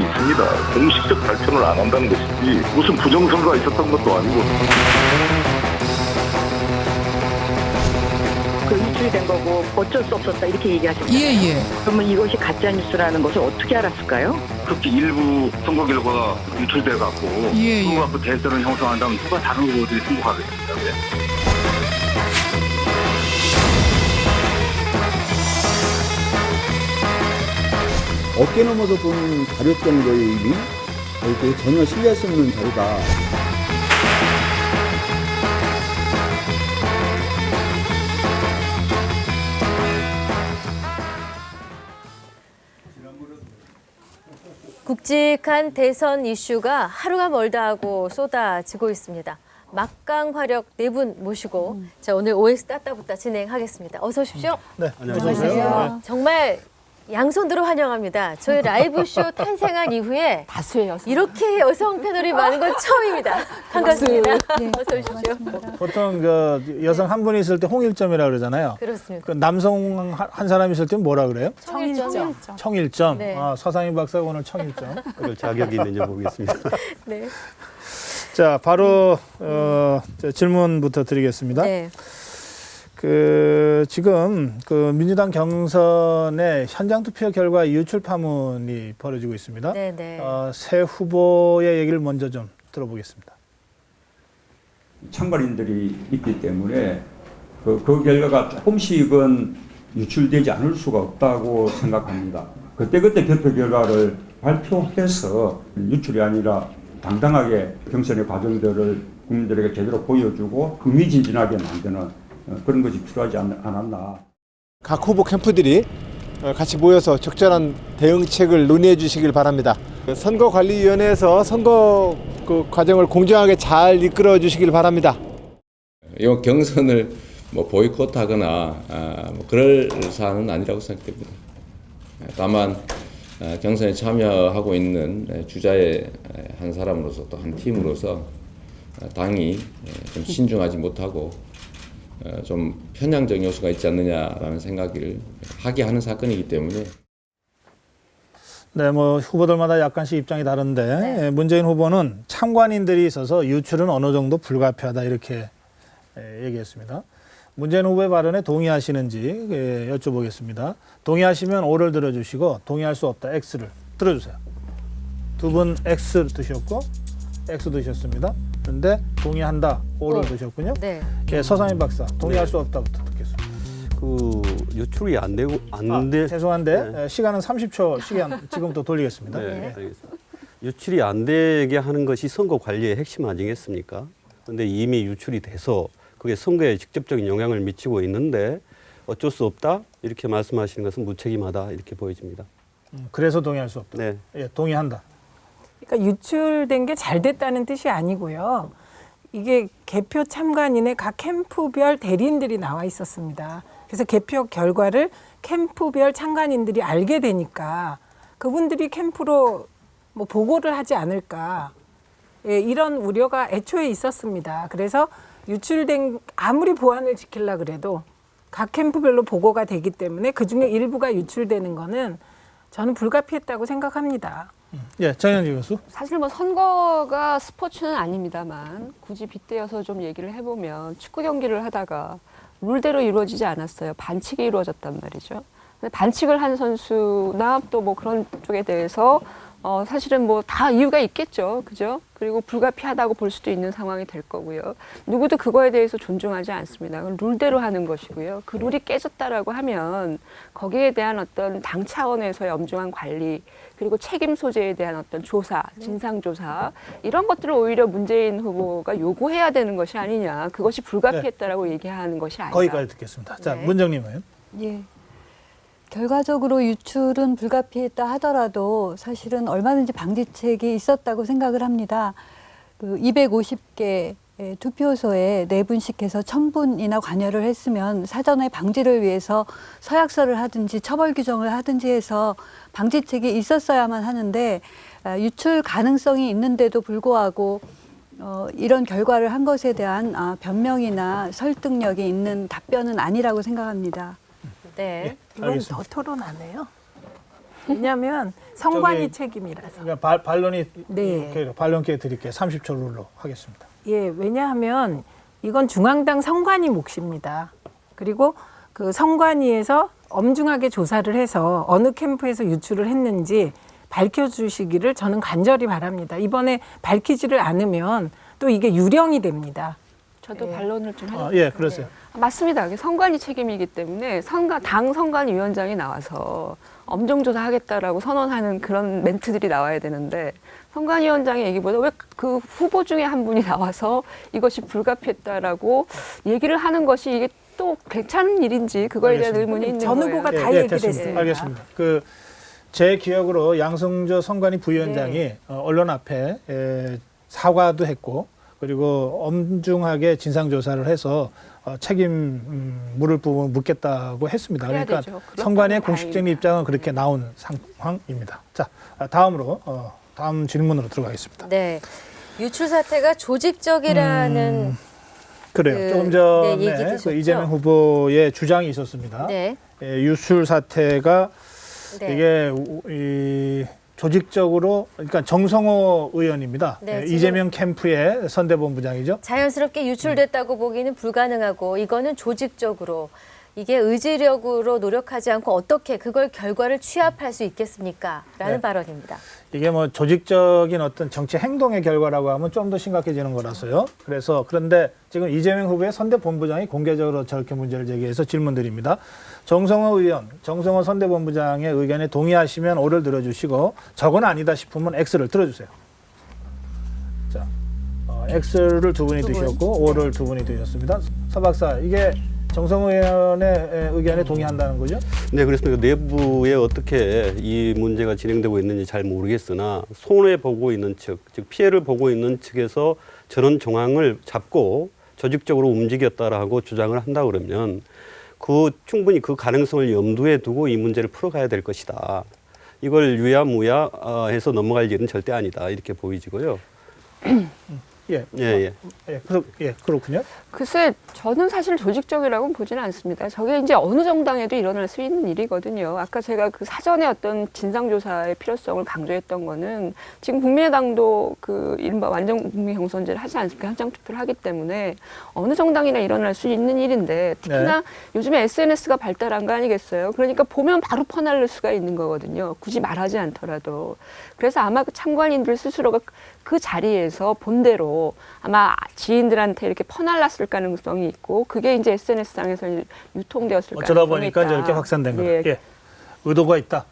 있습니다. 공식적 발표를 안 한다는 것이지 무슨 부정선거가 있었던 것도 아니고. 그 유출된 거고 어쩔 수 없었다 이렇게 얘기하셨잖아요. 예. 그러면 이것이 가짜 뉴스라는 것을 어떻게 알았을까요? 특히 일부 선거 결과가 유출돼 갖고 예. 그거 갖고 대세를 형성한다면 누가 다른 후보들이 승복하겠습니까? 어깨 넘어서 본 자료 정도의 의미? 이게 전혀 신뢰할 수 없는 자료다. 굵직한 대선 이슈가 하루가 멀다 하고 쏟아지고 있습니다. 막강 화력 네 분 모시고 자 오늘 OX 따따붙다 진행하겠습니다. 어서 오십시오. 네, 안녕하세요. 정말 양손으로 환영합니다. 저희 라이브쇼 탄생한 이후에 다수의 여성. 이렇게 여성 패널이 많은 건 처음입니다. 반갑습니다. 네. 어서 오십시오. 보통 그 여성 한 분이 있을 때 홍일점이라고 그러잖아요. 그렇습니다. 그 남성 한 사람이 있을 때는 뭐라 그래요? 청일점. 청일점. 네. 아, 서상희 박사가 오늘 청일점. 그럴 자격이 있는지 보겠습니다. 네. 자, 바로 저 질문부터 드리겠습니다. 네. 지금 그 민주당 경선의 현장 투표 결과 유출 파문이 벌어지고 있습니다. 네. 새 후보의 얘기를 먼저 좀 들어보겠습니다. 참관인들이 있기 때문에 그 결과가 조금씩은 유출되지 않을 수가 없다고 생각합니다. 그때그때 개표 결과를 발표해서 유출이 아니라 당당하게 경선의 과정들을 국민들에게 제대로 보여주고 흥미진진하게 만드는 그런 것이 필요하지 않았나. 각 후보 캠프들이 같이 모여서 적절한 대응책을 논의해 주시길 바랍니다. 선거관리위원회에서 선거 그 과정을 공정하게 잘 이끌어 주시길 바랍니다. 이 경선을 뭐 보이콧하거나 뭐 그럴 사안은 아니라고 생각됩니다. 다만 경선에 참여하고 있는 주자의 한 사람으로서 또 한 팀으로서 당이 좀 신중하지 못하고 좀 편향적 요소가 있지 않느냐라는 생각을 하게 하는 사건이기 때문에. 네, 뭐 후보들마다 약간씩 입장이 다른데 문재인 후보는 참관인들이 있어서 유출은 어느 정도 불가피하다 이렇게 얘기했습니다. 문재인 후보의 발언에 동의하시는지 여쭤보겠습니다. 동의하시면 O를 들어주시고 동의할 수 없다 X를 들어주세요. 두 분 X 드셨고 X 드셨습니다. 그런데 동의한다 O를 드셨군요. 네. 예, 서상희 박사 동의할 수 없다부터 듣겠습니다. 그 유출이 안 되고 죄송한데 시간은 30초 시간 지금부터 돌리겠습니다. 네, 알겠습니다. 유출이 안 되게 하는 것이 선거 관리의 핵심 아니겠습니까? 그런데 이미 유출이 돼서 그게 선거에 직접적인 영향을 미치고 있는데 어쩔 수 없다 이렇게 말씀하시는 것은 무책임하다 이렇게 보여집니다. 그래서 동의할 수 없다. 네. 예, 동의한다. 그러니까 유출된 게 잘 됐다는 뜻이 아니고요. 이게 개표 참관인의 각 캠프별 대리인들이 나와 있었습니다. 그래서 개표 결과를 캠프별 참관인들이 알게 되니까 그분들이 캠프로 뭐 보고를 하지 않을까. 예, 이런 우려가 애초에 있었습니다. 그래서 유출된 아무리 보안을 지키려고 그래도 각 캠프별로 보고가 되기 때문에 그중에 일부가 유출되는 거는 저는 불가피했다고 생각합니다. 예, 정현지 교수. 사실 뭐 선거가 스포츠는 아닙니다만 굳이 빗대어서 좀 얘기를 해보면 축구 경기를 하다가 룰대로 이루어지지 않았어요. 반칙이 이루어졌단 말이죠. 근데 반칙을 한 선수나 또 뭐 그런 쪽에 대해서 사실은 뭐 다 이유가 있겠죠. 그죠? 그리고 불가피하다고 볼 수도 있는 상황이 될 거고요. 누구도 그거에 대해서 존중하지 않습니다. 그건 룰대로 하는 것이고요. 그 룰이 깨졌다라고 하면 거기에 대한 어떤 당 차원에서의 엄중한 관리 그리고 책임 소재에 대한 어떤 조사, 진상조사 이런 것들을 오히려 문재인 후보가 요구해야 되는 것이 아니냐. 그것이 불가피했다라고 얘기하는 것이 아니라. 거기까지 듣겠습니다. 자, 문정님은. 예. 결과적으로 유출은 불가피했다 하더라도 사실은 얼마든지 방지책이 있었다고 생각을 합니다. 그 250개 투표소에 4분씩 해서 1000분이나 관여를 했으면 사전에 방지를 위해서 서약서를 하든지 처벌 규정을 하든지 해서 방지책이 있었어야만 하는데 유출 가능성이 있는데도 불구하고 이런 결과를 한 것에 대한 변명이나 설득력이 있는 답변은 아니라고 생각합니다. 네. 이건 더 토론 안 해요? 왜냐하면 성관이 저기- 책임이라서. 그러니까 반론이 네. 이렇게 반론 기회 드릴게요. 30초 룰로 하겠습니다. 예, 왜냐하면 이건 중앙당 선관위 몫입니다. 그리고 그 선관위에서 엄중하게 조사를 해서 어느 캠프에서 유출을 했는지 밝혀주시기를 저는 간절히 바랍니다. 이번에 밝히지를 않으면 또 이게 유령이 됩니다. 저도 반론을 좀 하려고. 예, 그러세요. 맞습니다. 이게 선관위 책임이기 때문에 당 선관위원장이 나와서 엄정조사하겠다라고 선언하는 그런 멘트들이 나와야 되는데 선관위원장의 얘기보다 왜 그 후보 중에 한 분이 나와서 이것이 불가피했다라고 얘기를 하는 것이 이게 또 괜찮은 일인지 그거에 대한 의문이 있는 전 거예요. 후보가 다 얘기를 됐습니다. 했습니다. 알겠습니다. 제 기억으로 양승조 선관위 부위원장이 언론 앞에 사과도 했고 그리고 엄중하게 진상조사를 해서 책임 물을 부분 묻겠다고 했습니다. 그러니까 되죠. 선관위의 그렇다면 공식적인 다행입니다. 입장은 그렇게 나온 상황입니다. 자, 다음으로 다음 질문으로 들어가겠습니다. 네. 유출 사태가 조직적이라는 그래요. 조금 전에 얘기 드셨죠? 이재명 후보의 주장이 있었습니다. 네. 유출 사태가 네. 이게 조직적으로 그러니까 정성호 의원입니다. 네, 지금 이재명 캠프의 선대본부장이죠. 자연스럽게 유출됐다고 보기는 불가능하고 이거는 조직적으로 이게 의지력으로 노력하지 않고 어떻게 그걸 결과를 취합할 수 있겠습니까? 라는 네. 발언입니다. 이게 뭐 조직적인 어떤 정치 행동의 결과라고 하면 좀 더 심각해지는 거라서요. 그런데 지금 이재명 후보의 선대본부장이 공개적으로 저렇게 문제를 제기해서 질문드립니다. 정성호 의원, 정성호 선대본부장의 의견에 동의하시면 O를 들어주시고 저건 아니다 싶으면 X를 들어주세요. 자, X를 두 분이 드셨고 O를 두 분이 드셨습니다. 서 박사, 이게 정성호 의원의 의견에 동의한다는 거죠? 네, 그렇습니다. 내부에 어떻게 이 문제가 진행되고 있는지 잘 모르겠으나 손해 보고 있는 측, 즉 피해를 보고 있는 측에서 저런 정황을 잡고 조직적으로 움직였다라고 주장을 한다 그러면 충분히 그 가능성을 염두에 두고 이 문제를 풀어가야 될 것이다. 이걸 유야무야 해서 넘어갈 일은 절대 아니다. 이렇게 보이지고요. 그렇군요. 글쎄, 저는 사실 조직적이라고는 보지는 않습니다. 저게 이제 어느 정당에도 일어날 수 있는 일이거든요. 아까 제가 그 사전에 어떤 진상조사의 필요성을 강조했던 거는 지금 국민의당도 그 이른바 완전 국민 경선제를 하지 않습니까? 현장 투표를 하기 때문에 어느 정당이나 일어날 수 있는 일인데 특히나 요즘에 SNS가 발달한 거 아니겠어요? 그러니까 보면 바로 퍼날릴 수가 있는 거거든요. 굳이 말하지 않더라도. 그래서 아마 그 참관인들 스스로가 그 자리에서 본대로 아마 지인들한테 이렇게 퍼날랐을 가능성이 있고 그게 이제 SNS상에서 유통되었을 가능성이 있다. 어쩌다 보니까 저렇게 확산된 거다. 의도가 있다.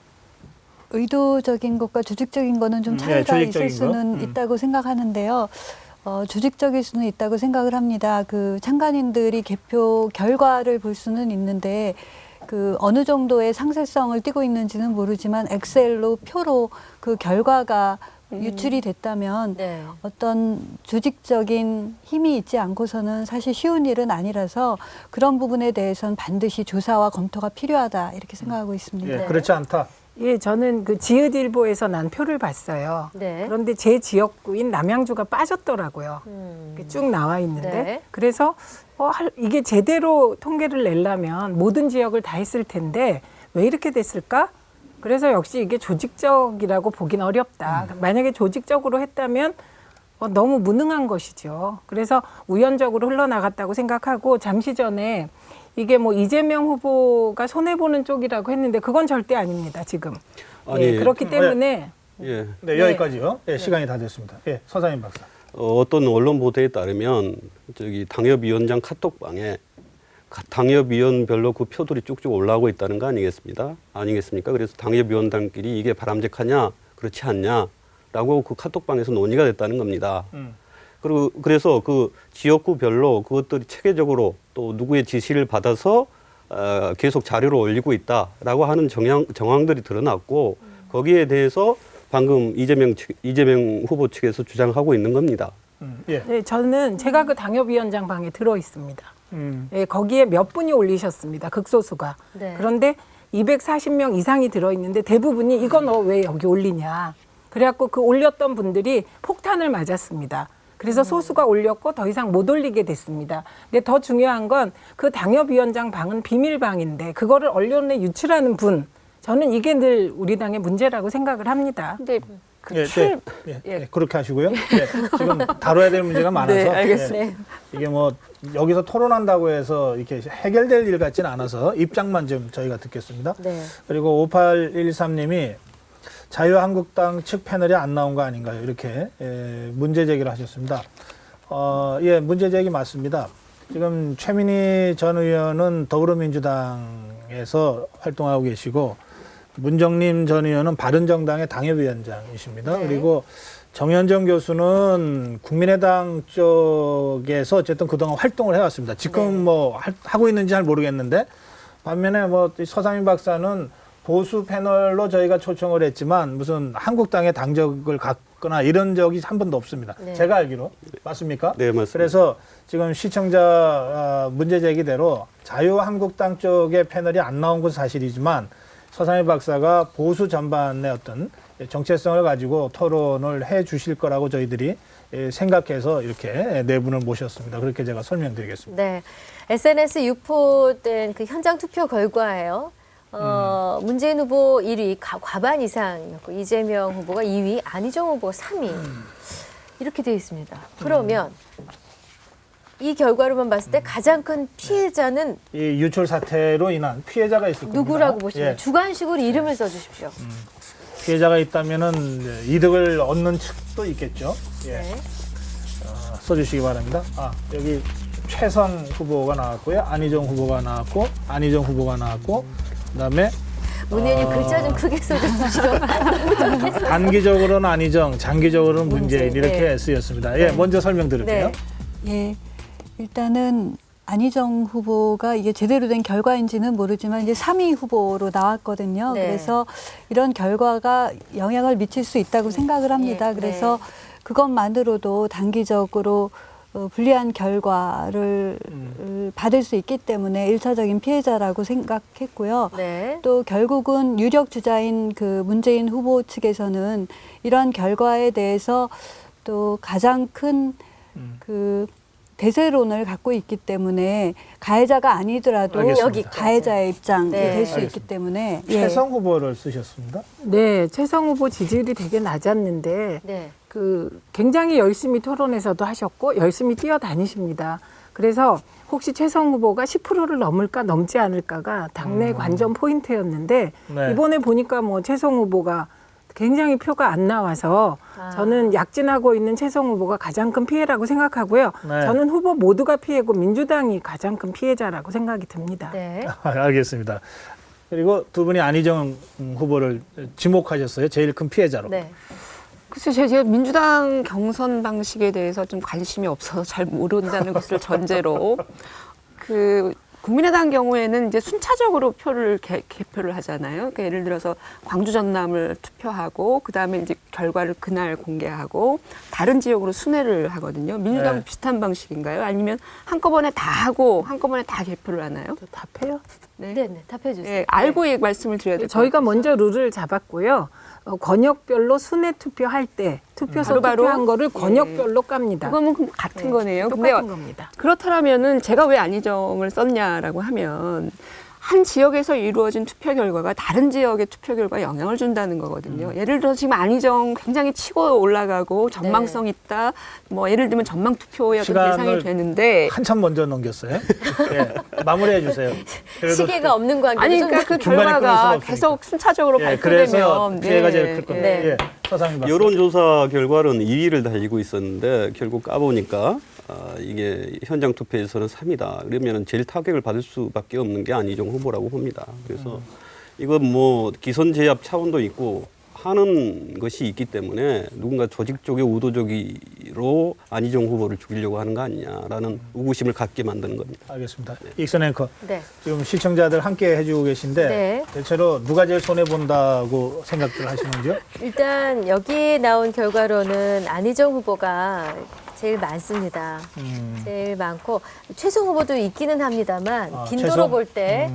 의도적인 것과 조직적인 거는 좀 차이가 있을 수는 있다고 생각하는데요. 조직적일 수는 있다고 생각을 합니다. 그 참관인들이 개표 결과를 볼 수는 있는데 그 어느 정도의 상세성을 띠고 있는지는 모르지만 엑셀로 표로 그 결과가 유출이 됐다면 어떤 조직적인 힘이 있지 않고서는 사실 쉬운 일은 아니라서 그런 부분에 대해서는 반드시 조사와 검토가 필요하다 이렇게 생각하고 있습니다. 그렇지 않다. 예, 저는 그 지읒일보에서 난 표를 봤어요. 그런데 제 지역구인 남양주가 빠졌더라고요. 쭉 나와 있는데. 그래서 이게 제대로 통계를 내려면 모든 지역을 다 했을 텐데 왜 이렇게 됐을까? 그래서 역시 이게 조직적이라고 보긴 어렵다. 만약에 조직적으로 했다면 너무 무능한 것이죠. 그래서 우연적으로 흘러나갔다고 생각하고 잠시 전에 이게 뭐 이재명 후보가 손해보는 쪽이라고 했는데 그건 절대 아닙니다, 지금. 아니, 그렇기 때문에. 네, 여기까지요. 시간이 다 됐습니다. 서장인 박사. 어떤 언론 보도에 따르면 당협위원장 카톡방에 당협위원별로 그 표들이 쭉쭉 올라오고 있다는 거 아니겠습니까? 그래서 당협위원장끼리 이게 바람직하냐, 그렇지 않냐라고 그 카톡방에서 논의가 됐다는 겁니다. 그래서 그 지역구별로 그것들이 체계적으로 또 누구의 지시를 받아서 계속 자료를 올리고 있다라고 하는 정황들이 드러났고 거기에 대해서 방금 이재명 후보 측에서 주장하고 있는 겁니다. 네, 저는 제가 그 당협위원장 방에 들어 있습니다. 거기에 몇 분이 올리셨습니다. 극소수가. 그런데 240명 이상이 들어있는데 대부분이 이건 너 왜 여기 올리냐. 그래갖고 그 올렸던 분들이 폭탄을 맞았습니다. 그래서 소수가 올렸고 더 이상 못 올리게 됐습니다. 근데 더 중요한 건 그 당협위원장 방은 비밀방인데 그거를 언론에 유출하는 분 저는 이게 늘 우리 당의 문제라고 생각을 합니다. 근데 그렇게 하시고요. 지금 다뤄야 될 문제가 많아서. 네, 알겠습니다. 이게 뭐 여기서 토론한다고 해서 이렇게 해결될 일 같지는 않아서 입장만 좀 저희가 듣겠습니다. 네. 그리고 5813님이 자유한국당 측 패널이 안 나온 거 아닌가요? 이렇게 문제 제기를 하셨습니다. 문제 제기 맞습니다. 지금 최민희 전 의원은 더불어민주당에서 활동하고 계시고 문정림 전 의원은 바른정당의 당협위원장이십니다. 네. 그리고 정현정 교수는 국민의당 쪽에서 어쨌든 그동안 활동을 해왔습니다. 지금 뭐 하고 있는지 잘 모르겠는데 반면에 뭐 서상민 박사는 보수 패널로 저희가 초청을 했지만 무슨 한국당의 당적을 갖거나 이런 적이 한 번도 없습니다. 네. 제가 알기로. 맞습니까? 네, 맞습니다. 그래서 지금 시청자 문제 제기대로 자유한국당 쪽의 패널이 안 나온 것은 사실이지만 서상민 박사가 보수 전반의 어떤 정체성을 가지고 토론을 해 주실 거라고 저희들이 생각해서 이렇게 네 분을 모셨습니다. 그렇게 제가 설명드리겠습니다. 네. SNS 유포된 그 현장 투표 결과예요. 문재인 후보 1위 과반 이상이었고 이재명 후보가 2위, 안희정 후보 3위 이렇게 되어 있습니다. 그러면 이 결과로만 봤을 때 가장 큰 피해자는 이 유출 사태로 인한 피해자가 있을 겁니다. 누구라고 보시나요? 주관식으로 이름을 써주십시오. 피해자가 있다면은 이득을 얻는 측도 있겠죠. 네. 써주시기 바랍니다. 여기 최선 후보가 나왔고요, 안희정 후보가 나왔고, 그다음에 문 의원님 글자 좀 크게 써주십시오. 단기적으로는 안희정, 장기적으로는 문재인 이렇게 네. 쓰였습니다. 먼저 설명드릴게요. 네. 일단은 안희정 후보가 이게 제대로 된 결과인지는 모르지만 이제 3위 후보로 나왔거든요. 네. 그래서 이런 결과가 영향을 미칠 수 있다고 생각을 합니다. 네. 그래서 그것만으로도 단기적으로 불리한 결과를 받을 수 있기 때문에 일차적인 피해자라고 생각했고요. 네. 또 결국은 유력 주자인 그 문재인 후보 측에서는 이러한 결과에 대해서 또 가장 큰 그 대세론을 갖고 있기 때문에 가해자가 아니더라도 알겠습니다. 가해자의 입장이 네. 될 수 있기 알겠습니다. 때문에 최성 후보를 쓰셨습니다. 네, 최성 후보 지지율이 되게 낮았는데 네. 그 굉장히 열심히 토론에서도 하셨고 열심히 뛰어다니십니다. 그래서 혹시 최성 후보가 10%를 넘을까 넘지 않을까가 당내 관전 포인트였는데 네. 이번에 보니까 뭐 최성 후보가 굉장히 표가 안 나와서 저는 약진하고 있는 최성 후보가 가장 큰 피해라고 생각하고요. 네. 저는 후보 모두가 피해고 민주당이 가장 큰 피해자라고 생각이 듭니다. 네. 알겠습니다. 그리고 두 분이 안희정 후보를 지목하셨어요. 제일 큰 피해자로. 네. 글쎄요, 제가 민주당 경선 방식에 대해서 좀 관심이 없어서 잘 모른다는 것을 전제로 국민의당 경우에는 이제 순차적으로 표를 개표를 하잖아요. 그러니까 예를 들어서 광주 전남을 투표하고 그다음에 이제 결과를 그날 공개하고 다른 지역으로 순회를 하거든요. 민주당 네. 비슷한 방식인가요? 아니면 한꺼번에 다 하고 한꺼번에 다 개표를 하나요? 답해요? 네, 답해 주세요. 네, 알고 말씀을 드려야 될것 저희가 같아서. 먼저 룰을 잡았고요. 권역별로 순회 투표할 때 투표소 바로바로? 투표한 거를 권역별로 깝니다. 그거는 같은 거네요. 근데 똑같은 겁니다. 그렇다면은 제가 왜 안희정을 썼냐라고 하면 한 지역에서 이루어진 투표 결과가 다른 지역의 투표 결과에 영향을 준다는 거거든요. 예를 들어서 지금 안희정 굉장히 치고 올라가고 전망성 있다. 뭐 예를 들면 전망 투표의 어떤 대상이 되는데 한참 먼저 넘겼어요. 마무리해 주세요. 시계가 없는 관계로 아니 그러니까 그 중간에 끊을 결과가 수는 계속 순차적으로 그래서 발표되면 피해가 제일 클 겁니다. 네. 서상민 박사. 여론조사 결과는 2위를 달리고 있었는데 결국 까보니까 이게 현장 투표에서는 3위다. 그러면 제일 타격을 받을 수밖에 없는 게 안희정 후보라고 봅니다. 그래서 이건 뭐 기선 제압 차원도 있고 하는 것이 있기 때문에 누군가 조직적인 의도적으로 안희정 후보를 죽이려고 하는 거 아니냐라는 의구심을 갖게 만드는 겁니다. 알겠습니다. 익선 앵커. 네. 지금 시청자들 함께 해주고 계신데 네. 대체로 누가 제일 손해 본다고 생각들 하시는지요? 일단 여기에 나온 결과로는 안희정 후보가 제일 많습니다. 제일 많고 최성 후보도 있기는 합니다만 빈도로 최성? 볼 때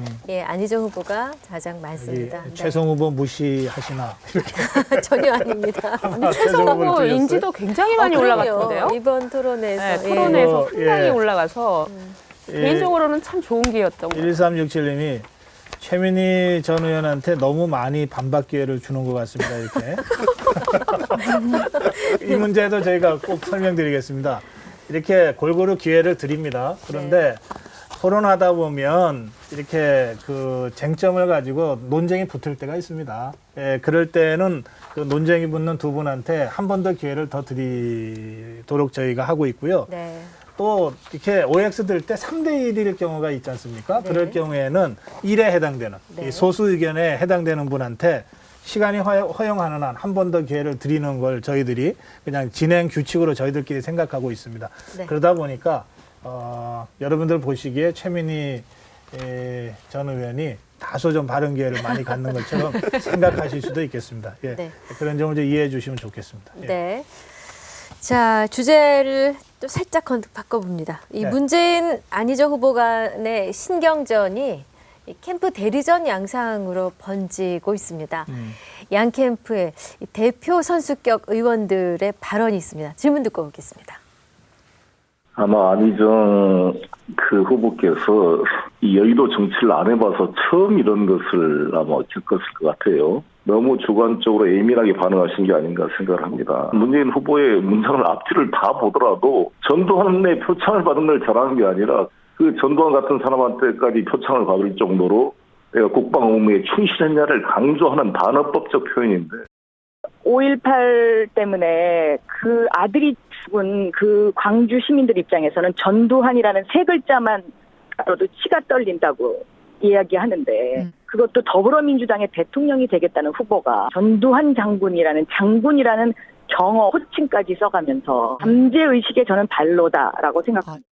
안희정 후보가 가장 많습니다. 네. 최성 후보 무시하시나? 전혀 아닙니다. 최성 후보 인지도 굉장히 많이 올라갔던데요. 이번 토론에서 네, 토론에서 예. 상당히 올라가서 개인적으로는 참 좋은 기회였던 것 같아요. 1367님이 최민희 전 의원한테 너무 많이 반박 기회를 주는 것 같습니다. 이렇게. 이 문제도 저희가 꼭 설명드리겠습니다. 이렇게 골고루 기회를 드립니다. 그런데 토론하다 보면 이렇게 그 쟁점을 가지고 논쟁이 붙을 때가 있습니다. 예, 그럴 때는 그 논쟁이 붙는 두 분한테 한 번 더 기회를 더 드리도록 저희가 하고 있고요. 네. 또 이렇게 OX 들 때 3대 1일 경우가 있지 않습니까? 네. 그럴 경우에는 1에 해당되는 이 소수 의견에 해당되는 분한테 시간이 허용하는 한 한 번 더 기회를 드리는 걸 저희들이 그냥 진행 규칙으로 저희들끼리 생각하고 있습니다. 네. 그러다 보니까 여러분들 보시기에 최민희 전 의원이 다소 좀 발언 기회를 많이 갖는 것처럼 생각하실 수도 있겠습니다. 예. 네. 그런 점을 좀 이해해 주시면 좋겠습니다. 예. 네. 자, 주제를 또 살짝 바꿔봅니다. 이 네. 문재인 안희정 후보 간의 신경전이 이 캠프 대리전 양상으로 번지고 있습니다. 양 캠프의 이 대표 선수격 의원들의 발언이 있습니다. 질문 듣고 오겠습니다. 아마 안희정 그 후보께서 이 여의도 정치를 안 해봐서 처음 이런 것을 아마 겪었을 것 같아요. 너무 주관적으로 예민하게 반응하신 게 아닌가 생각을 합니다. 문재인 후보의 문장을 앞뒤를 다 보더라도 전두환의 표창을 받은 걸 잘하는 게 아니라 그 전두환 같은 사람한테까지 표창을 받을 정도로 내가 국방 의무에 충실했냐를 강조하는 단어법적 표현인데 5.18 때문에 그 아들이 죽은 그 광주 시민들 입장에서는 전두환이라는 세 글자만 들어도 치가 떨린다고 이야기하는데 그것도 더불어민주당의 대통령이 되겠다는 후보가 전두환 장군이라는 경어 호칭까지 써가면서 잠재의식의 저는 발로다라고 생각합니다.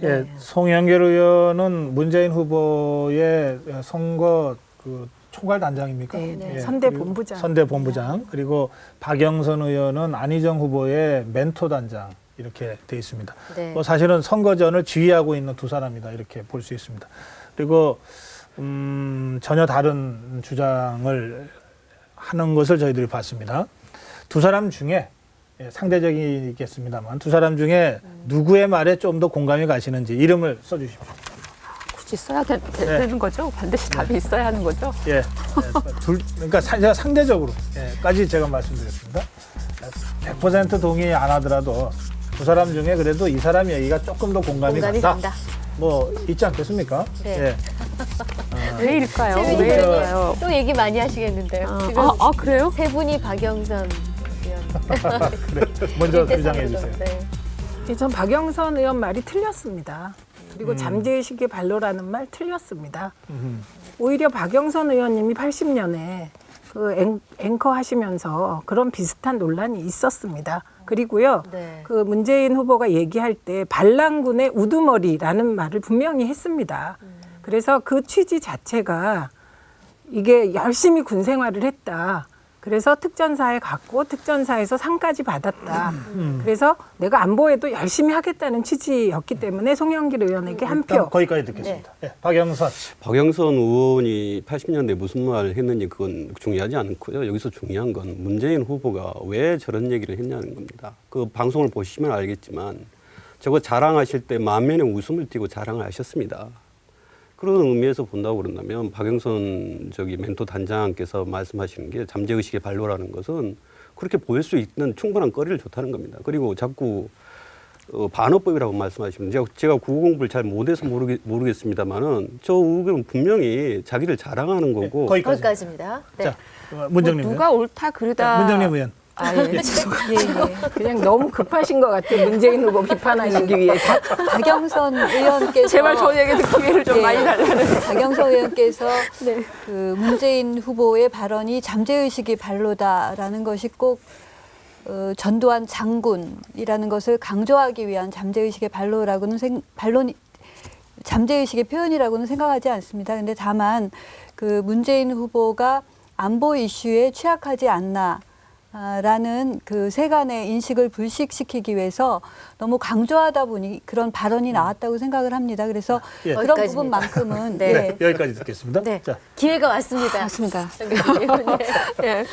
예, 송영길 의원은 문재인 후보의 선거 그 총괄 단장입니까? 네, 네. 예, 선대 그리고 본부장. 선대 본부장. 그리고 박영선 의원은 안희정 후보의 멘토 단장 이렇게 돼 있습니다. 네. 뭐 사실은 선거전을 지휘하고 있는 두 사람이다 이렇게 볼 수 있습니다. 그리고 전혀 다른 주장을 하는 것을 저희들이 봤습니다. 두 사람 중에 상대적이겠습니다만 두 사람 중에 누구의 말에 좀 더 공감이 가시는지 이름을 써주십시오. 굳이 써야 되는 거죠? 반드시 답이 있어야 하는 거죠? 예, 그러니까 제가 상대적으로까지 제가 말씀드렸습니다. 100% 동의 안 하더라도 두 사람 중에 그래도 이 사람 얘기가 조금 더 공감이 간다. 뭐 있지 않겠습니까? 네. 예. 왜일까요? 최민희 왜일까요? 의원님 또 얘기 많이 하시겠는데요. 지금 그래요? 세 분이 박영선 의원. 그래, 먼저 주장해 주세요. 네. 전 박영선 의원 말이 틀렸습니다. 그리고 잠재의식의 발로라는 말 틀렸습니다. 오히려 박영선 의원님이 80년에 그 앵커 하시면서 그런 비슷한 논란이 있었습니다. 그리고요, 네. 그 문재인 후보가 얘기할 때 반란군의 우두머리라는 말을 분명히 했습니다. 그래서 그 취지 자체가 이게 열심히 군 생활을 했다. 그래서 특전사에 갔고 특전사에서 상까지 받았다. 그래서 내가 안보에도 열심히 하겠다는 취지였기 때문에 송영길 의원에게 한 표. 거기까지 듣겠습니다. 네. 박영선 의원이 80년대 무슨 말을 했는지 그건 중요하지 않고요. 여기서 중요한 건 문재인 후보가 왜 저런 얘기를 했냐는 겁니다. 그 방송을 보시면 알겠지만 저거 자랑하실 때 만면에 웃음을 띠고 자랑을 하셨습니다. 그런 의미에서 본다고 그런다면 박영선 멘토 단장께서 말씀하시는 게 잠재의식의 발로라는 것은 그렇게 보일 수 있는 충분한 거리를 좋다는 겁니다. 그리고 자꾸 반어법이라고 말씀하시면 제가 국어 공부를 잘 못해서 모르겠습니다만은 저 의견은 분명히 자기를 자랑하는 거고 거기까지입니다. 네. 자, 문정님 누가 옳다 그르다. 문정님 의원. 그냥 너무 급하신 것 같아요. 문재인 후보 비판하시기 위해서. 박영선 의원께서 제발 저에게 기회를 좀 많이 달라는. 박영선 의원께서 그 문재인 후보의 발언이 잠재의식이 발로다라는 것이 꼭 전두환 장군이라는 것을 강조하기 위한 잠재의식의 잠재의식의 표현이라고는 생각하지 않습니다. 근데 다만 그 문재인 후보가 안보 이슈에 취약하지 않나. 라는 그 세간의 인식을 불식시키기 위해서 너무 강조하다 보니 그런 발언이 나왔다고 생각을 합니다. 그래서 그런 여기까지입니다. 부분만큼은 네, 여기까지 듣겠습니다. 네. 자. 기회가 왔습니다. 맞습니다. 네. 예.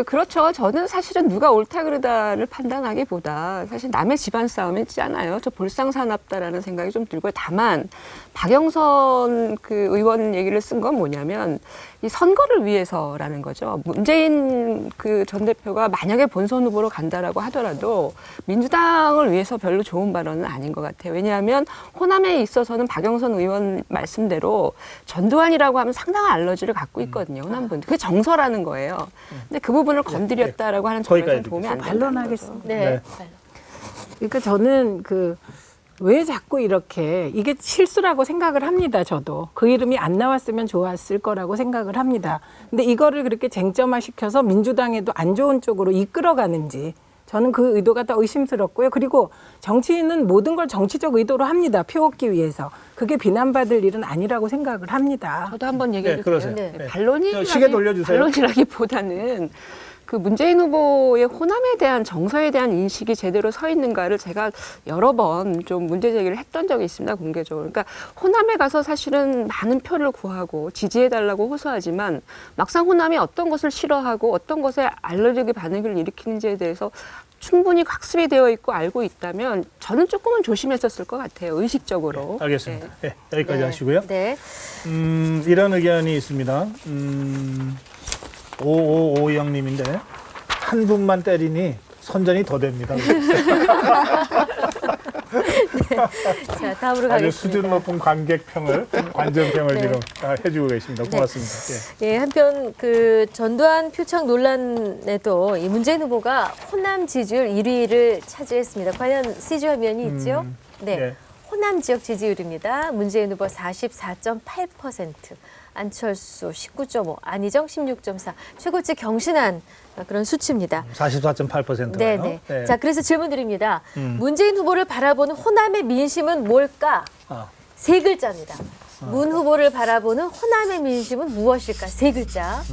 그렇죠. 저는 사실은 누가 옳다 그르다를 판단하기보다 사실 남의 집안 싸움이잖아요. 저 볼상사납다라는 생각이 좀 들고요. 다만 박영선 그 의원 얘기를 쓴 건 뭐냐면 이 선거를 위해서라는 거죠. 문재인 그 전 대표가 만약에 본선 후보로 간다라고 하더라도 민주당을 위해서 별로 좋은 발언은 아닌 것 같아요. 왜냐하면 호남에 있어서는 박영선 의원 말씀대로 전두환이라고 하면 상당한 알러지를 갖고 있거든요. 호남 분들. 그게 정서라는 거예요. 근데 그 부분을 건드렸다라고 하는 점에서 도움이 안 된다는 반론하겠습니다. 네. 그러니까 저는 왜 자꾸 이렇게 이게 실수라고 생각을 합니다. 저도 그 이름이 안 나왔으면 좋았을 거라고 생각을 합니다. 근데 이거를 그렇게 쟁점화시켜서 민주당에도 안 좋은 쪽으로 이끌어가는지 저는 그 의도가 더 의심스럽고요. 그리고 정치인은 모든 걸 정치적 의도로 합니다. 표 얻기 위해서. 그게 비난받을 일은 아니라고 생각을 합니다. 저도 한번 얘기해 주세요. 네. 시계 돌려주세요. 반론이라기보다는 그 문재인 후보의 호남에 대한 정서에 대한 인식이 제대로 서 있는가를 제가 여러 번 좀 문제 제기를 했던 적이 있습니다, 공개적으로. 그러니까 호남에 가서 사실은 많은 표를 구하고 지지해달라고 호소하지만 막상 호남이 어떤 것을 싫어하고 어떤 것에 알레르기 반응을 일으키는지에 대해서 충분히 학습이 되어 있고 알고 있다면 저는 조금은 조심했었을 것 같아요, 의식적으로. 네, 알겠습니다. 네, 여기까지 네. 하시고요. 네. 이런 의견이 있습니다. 5550님인데 한 분만 때리니 선전이 더 됩니다. 자, 다음으로 아주 가겠습니다. 수준 높은 관객평을, 관전평을 네. 지금 해주고 계십니다. 고맙습니다. 예, 한편 그 전두환 표창 논란에도 이 문재인 후보가 호남 지지율 1위를 차지했습니다. 관련 CG 화면이 있죠? 네. 예. 호남 지역 지지율입니다. 문재인 후보 44.8%, 안철수 19.5, 안희정 16.4. 최고치 경신한 그런 수치입니다. 44.8%가요. 네네. 네. 자, 그래서 질문 드립니다. 문재인 후보를 바라보는 호남의 민심은 뭘까? 세 글자입니다. 문 후보를 바라보는 호남의 민심은 무엇일까? 세 글자.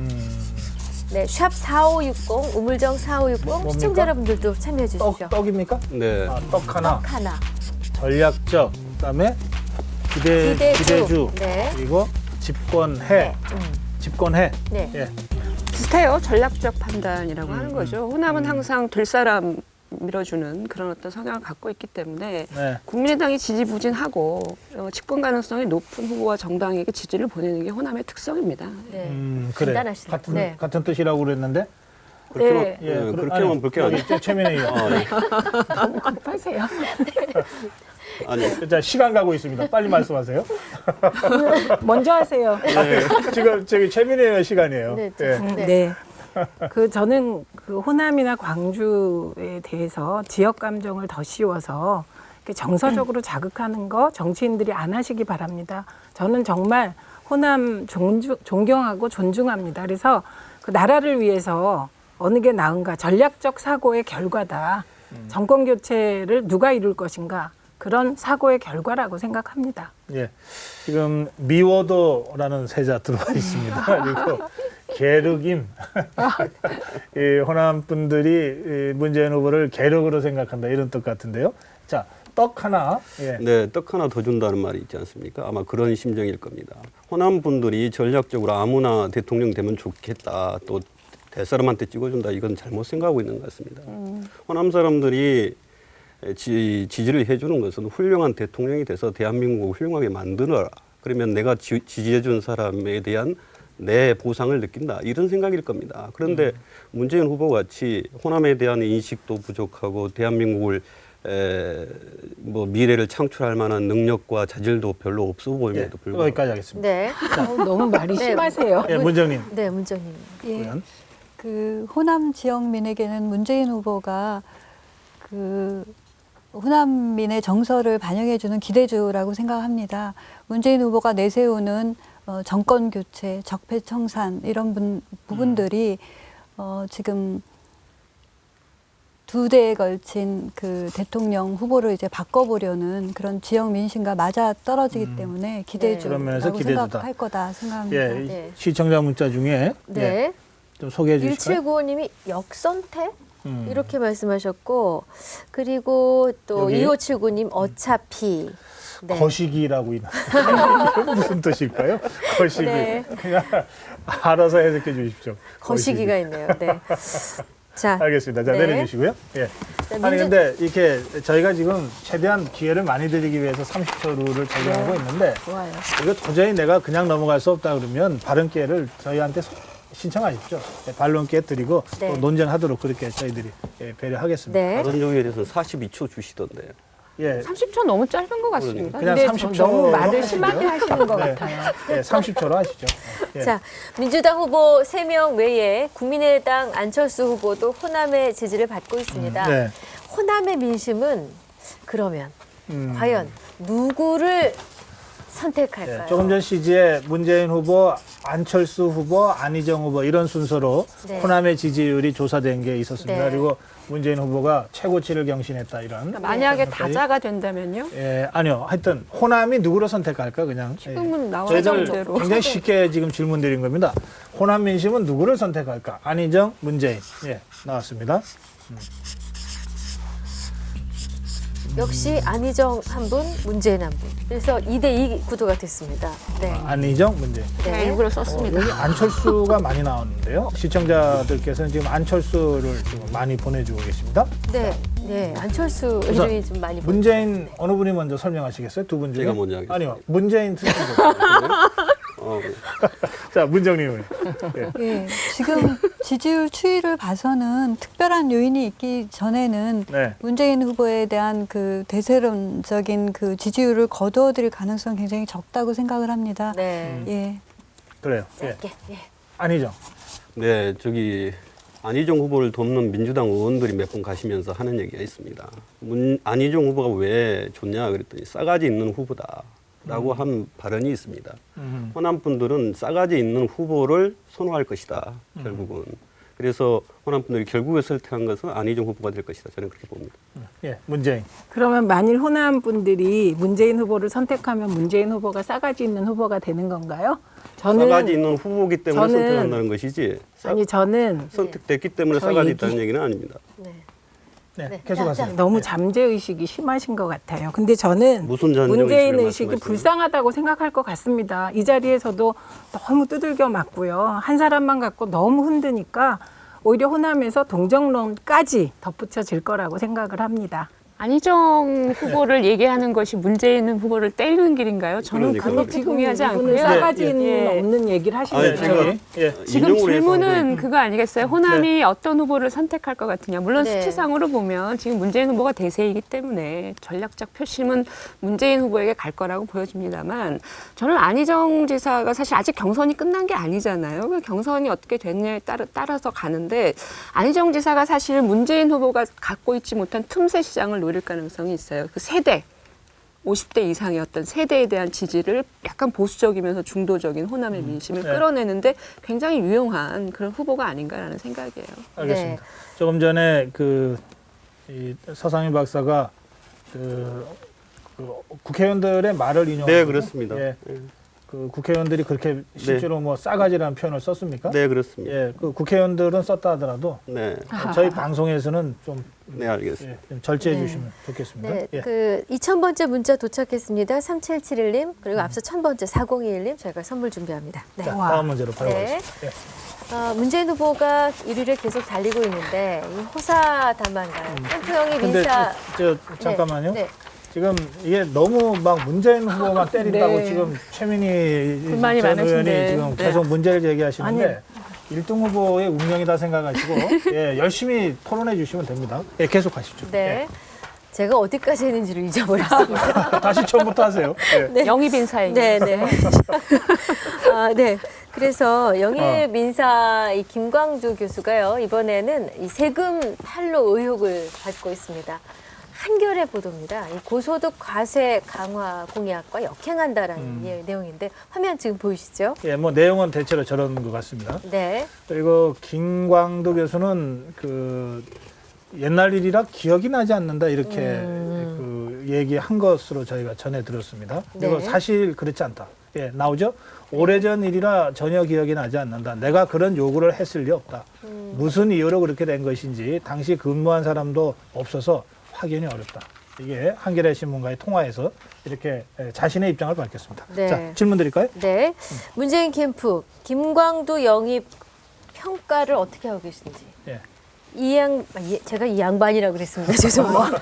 네, 샵 4560, 우물정 4560 시청자 여러분들도 참여해 주십시오. 떡입니까? 네. 떡 하나. 떡 하나. 전략적, 그다음에 기대주. 네. 그리고 집권해. 집권해. 네. 예. 비슷해요. 전략적 판단이라고 하는 거죠. 호남은 항상 될 사람 밀어주는 그런 어떤 성향을 갖고 있기 때문에 네. 국민의당이 지지부진하고 집권 가능성이 높은 후보와 정당에게 지지를 보내는 게 호남의 특성입니다. 네. 그래. 간단하시네요. 같은, 같은 뜻이라고 그랬는데. 그렇게만, 예, 그렇게 하면 볼게 아니에요. 최민희 의원. 네. 너무 급하세요. 아니, 자, 시간 가고 있습니다. 빨리 말씀하세요. 먼저 하세요. 네. 지금 저기 최민희 의원 시간이에요. 네. 예. 네. 저는 그 호남이나 광주에 대해서 지역 감정을 더 씌워서 정서적으로 자극하는 거 정치인들이 안 하시기 바랍니다. 저는 정말 호남 존경하고 존중합니다. 그래서 그 나라를 위해서 어느 게 나은가 전략적 사고의 결과다. 정권 교체를 누가 이룰 것인가 그런 사고의 결과라고 생각합니다. 예. 지금 미워도라는 세자 들어와 있습니다. 그리고 계륵임. 이 호남 분들이 문재인 후보를 계륵으로 생각한다 이런 뜻 같은데요. 자, 떡 하나. 예. 네, 떡 하나 더 준다는 말이 있지 않습니까? 아마 그런 심정일 겁니다. 호남 분들이 전략적으로 아무나 대통령 되면 좋겠다. 또 대사람한테 찍어준다. 이건 잘못 생각하고 있는 것 같습니다. 호남 사람들이 지지를 해주는 것은 훌륭한 대통령이 돼서 대한민국을 훌륭하게 만들어라. 그러면 내가 지지해준 사람에 대한 내 보상을 느낀다. 이런 생각일 겁니다. 그런데 문재인 후보 같이 호남에 대한 인식도 부족하고 대한민국을 미래를 창출할 만한 능력과 자질도 별로 없어 보임에도 불구하고. 여기까지 하겠습니다. 네. 너무 말이 심하세요. 예, 문정님. 네, 문정님. 예. 그 호남 지역민에게는 문재인 후보가 그 호남민의 정서를 반영해주는 기대주라고 생각합니다. 문재인 후보가 내세우는 정권 교체, 적폐청산 이런 부분들이 지금 두 대에 걸친 그 대통령 후보를 이제 바꿔보려는 그런 지역 민심과 맞아 떨어지기 때문에 기대주라고 생각할 거다 생각합니다. 예, 네. 시청자 문자 중에 네. 좀 소개해 주실까요? 1795님이 역선택? 이렇게 말씀하셨고, 그리고 또 여기? 2579님 어차피. 네. 거시기라고 있나? 무슨 뜻일까요? 거시기. 네. 그냥 알아서 해석해 주십시오. 거시기가 있네요. 네. 자, 알겠습니다. 자, 네. 내려주시고요. 예. 자, 아니 근데 이렇게 저희가 지금 최대한 기회를 많이 드리기 위해서 30초 룰을 적용하고 있는데 좋아요. 이거 도저히 내가 그냥 넘어갈 수 없다 그러면 발언 기회를 저희한테 신청하십시오. 예, 발언 기회 드리고 네. 또 논쟁하도록 그렇게 저희들이 배려하겠습니다. 네. 다른 종에 대해서는 42초 주시던데요. 예. 30초 너무 짧은 것 같습니다. 그냥 근데 30초 너무 말을 하시죠. 심하게 하시는 것 네. 같아요. 예, 30초로 하시죠. 예. 자, 민주당 후보 3명 외에 국민의당 안철수 후보도 호남의 지지를 받고 있습니다. 네. 호남의 민심은 그러면 과연 누구를 선택할까요? 예, 조금 전 CG에 문재인 후보, 안철수 후보, 안희정 후보 이런 순서로 네. 호남의 지지율이 조사된 게 있었습니다. 네. 그리고 문재인 후보가 최고치를 경신했다 이런. 만약에 것까지. 다자가 된다면요? 예, 아니요. 하여튼 호남이 누구로 선택할까 그냥. 지금은 나와 저희들 있는 대로. 굉장히 쉽게 지금 질문 드린 겁니다. 호남 민심은 누구를 선택할까? 안희정, 문재인. 예, 나왔습니다. 역시 안희정 한 분, 문재인 한 분. 그래서 2대2 구도가 됐습니다. 네. 안희정, 문재인. 제가 네. 일부러 썼습니다. 여기 안철수가 많이 나왔는데요. 시청자들께서는 지금 안철수를 지금 많이 보내주고 계십니다. 네. 네. 안철수 우선 이름이 좀 많이 문재인 어느 분이 먼저 설명하시겠어요? 두 분 중에? 제가 먼저 하겠습니다. 아니요. 문재인 특징. 자, 문정님 의원. 예. 예, 지금 지지율 추이를 봐서는 특별한 요인이 있기 전에는 네. 문재인 후보에 대한 그 대세론적인 그 지지율을 거두어들일 가능성 굉장히 적다고 생각을 합니다. 네. 예. 그래요. 예. 짧게. 예. 아니죠. 네, 저기 안희정 후보를 돕는 민주당 의원들이 몇 번 가시면서 하는 얘기가 있습니다. 안희정 후보가 왜 좋냐 그랬더니 싸가지 있는 후보다라고 한 발언이 있습니다. 호남 분들은 싸가지 있는 후보를 선호할 것이다. 결국은. 그래서 호남 분들이 결국에 선택한 것은 안희정 후보가 될 것이다. 저는 그렇게 봅니다. 예, 문재인. 그러면 만일 호남 분들이 문재인 후보를 선택하면 문재인 후보가 싸가지 있는 후보가 되는 건가요? 싸가지 있는 후보기 때문에 선택한다는 것이지. 아니 저는 선택됐기 때문에 싸가지 있다는 얘기는 아닙니다. 네, 계속하세요. 너무 잠재의식이 심하신 것 같아요. 근데 저는 무슨 잠재의식을 문재인 의식이 말씀하시나요? 불쌍하다고 생각할 것 같습니다. 이 자리에서도 너무 두들겨 맞고요. 한 사람만 갖고 너무 흔드니까 오히려 호남에서 동정론까지 덧붙여질 거라고 생각을 합니다. 안희정 후보를 얘기하는 것이 문재인 후보를 때리는 길인가요? 저는 그러니까요. 그렇게 동의하지 이분은 않고요. 싸가지 예. 있는 없는 얘기를 아니, 하시는 제가 거예요. 예. 지금 인용을 해서 질문은 그거 아니겠어요? 호남이 어떤 후보를 선택할 것 같으냐. 물론 네. 수치상으로 보면 지금 문재인 후보가 대세이기 때문에 전략적 표심은 문재인 후보에게 갈 거라고 보여집니다만 저는 안희정 지사가 사실 아직 경선이 끝난 게 아니잖아요. 그 경선이 어떻게 됐냐에 따라서 가는데 안희정 지사가 사실 문재인 후보가 갖고 있지 못한 틈새 시장을 노릴 가능성이 있어요. 그 세대. 50대 이상의 어떤 세대에 대한 지지를 약간 보수적이면서 중도적인 호남의 민심을 네. 끌어내는데 굉장히 유용한 그런 후보가 아닌가라는 생각이에요. 알겠습니다. 조금 전에 이 서상희 박사가 그 국회의원들의 말을 인용하고 네, 그렇습니다. 예. 그 국회의원들이 그렇게 실제로 뭐 싸가지라는 표현을 썼습니까? 네, 그렇습니다. 예, 그 국회의원들은 썼다 하더라도 네, 저희 방송에서는 좀, 네, 알겠습니다. 좀 절제해 네. 주시면 좋겠습니다. 네, 예. 그 2000번째 문자 도착했습니다. 3771님 그리고 앞서 1000번째 4021님 저희가 선물 준비합니다. 네. 자, 다음 문제로 바로 네. 가겠습니다. 예. 문재인 후보가 1위를 계속 달리고 있는데 이 호사다만가요. 캠프형이 근데 민사. 잠깐만요. 네. 지금 이게 너무 막 문재인 후보만 때린다고 네. 지금 최민희 불만이 전 의원이 많으신데. 지금 네. 계속 문제를 제기하시는데 1등 후보의 운명이다 생각하시고 예, 열심히 토론해 주시면 됩니다. 예, 계속하십시오. 네. 제가 어디까지 했는지를 잊어버렸습니다. 예. 다시 처음부터 하세요. 예. 네. 영입 인사에게. 네, 네. 네. 그래서 영입 인사 이 김광두 교수가요 이번에는 이 세금 탈루 의혹을 받고 있습니다. 한겨레 보도입니다. 이 고소득 과세 강화 공약과 역행한다라는 내용인데 화면 지금 보이시죠? 예, 뭐 내용은 대체로 저런 것 같습니다. 네. 그리고 김광도 교수는 그 옛날 일이라 기억이 나지 않는다 이렇게 그 얘기한 것으로 저희가 전해 들었습니다. 그리고 네. 사실 그렇지 않다. 예, 나오죠? 오래전 일이라 전혀 기억이 나지 않는다. 내가 그런 요구를 했을 리 없다. 무슨 이유로 그렇게 된 것인지 당시 근무한 사람도 없어서 확인이 어렵다. 이게 한겨레 신문과의 통화에서 이렇게 자신의 입장을 밝혔습니다. 네. 자, 질문 드릴까요? 네. 문재인 캠프 김광두 영입 평가를 어떻게 하고 계신지. 예. 제가 이 양반이라고 그랬습니다. 죄송합니다.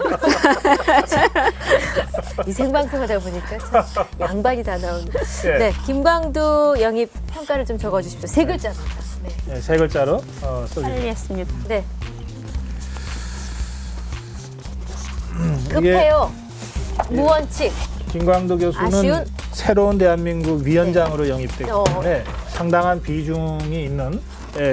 이 생방송하다 보니까 참 양반이 다 나오는. 예. 네, 김광두 영입 평가를 좀 적어주십시오. 세 글자입니다. 네. 네, 세 글자로 써주세요. 빨리 했습니다. 네. 급해요. 무원칙. 김광두 교수는 아쉬운? 새로운 대한민국 위원장으로 영입되기 어. 때문에 상당한 비중이 있는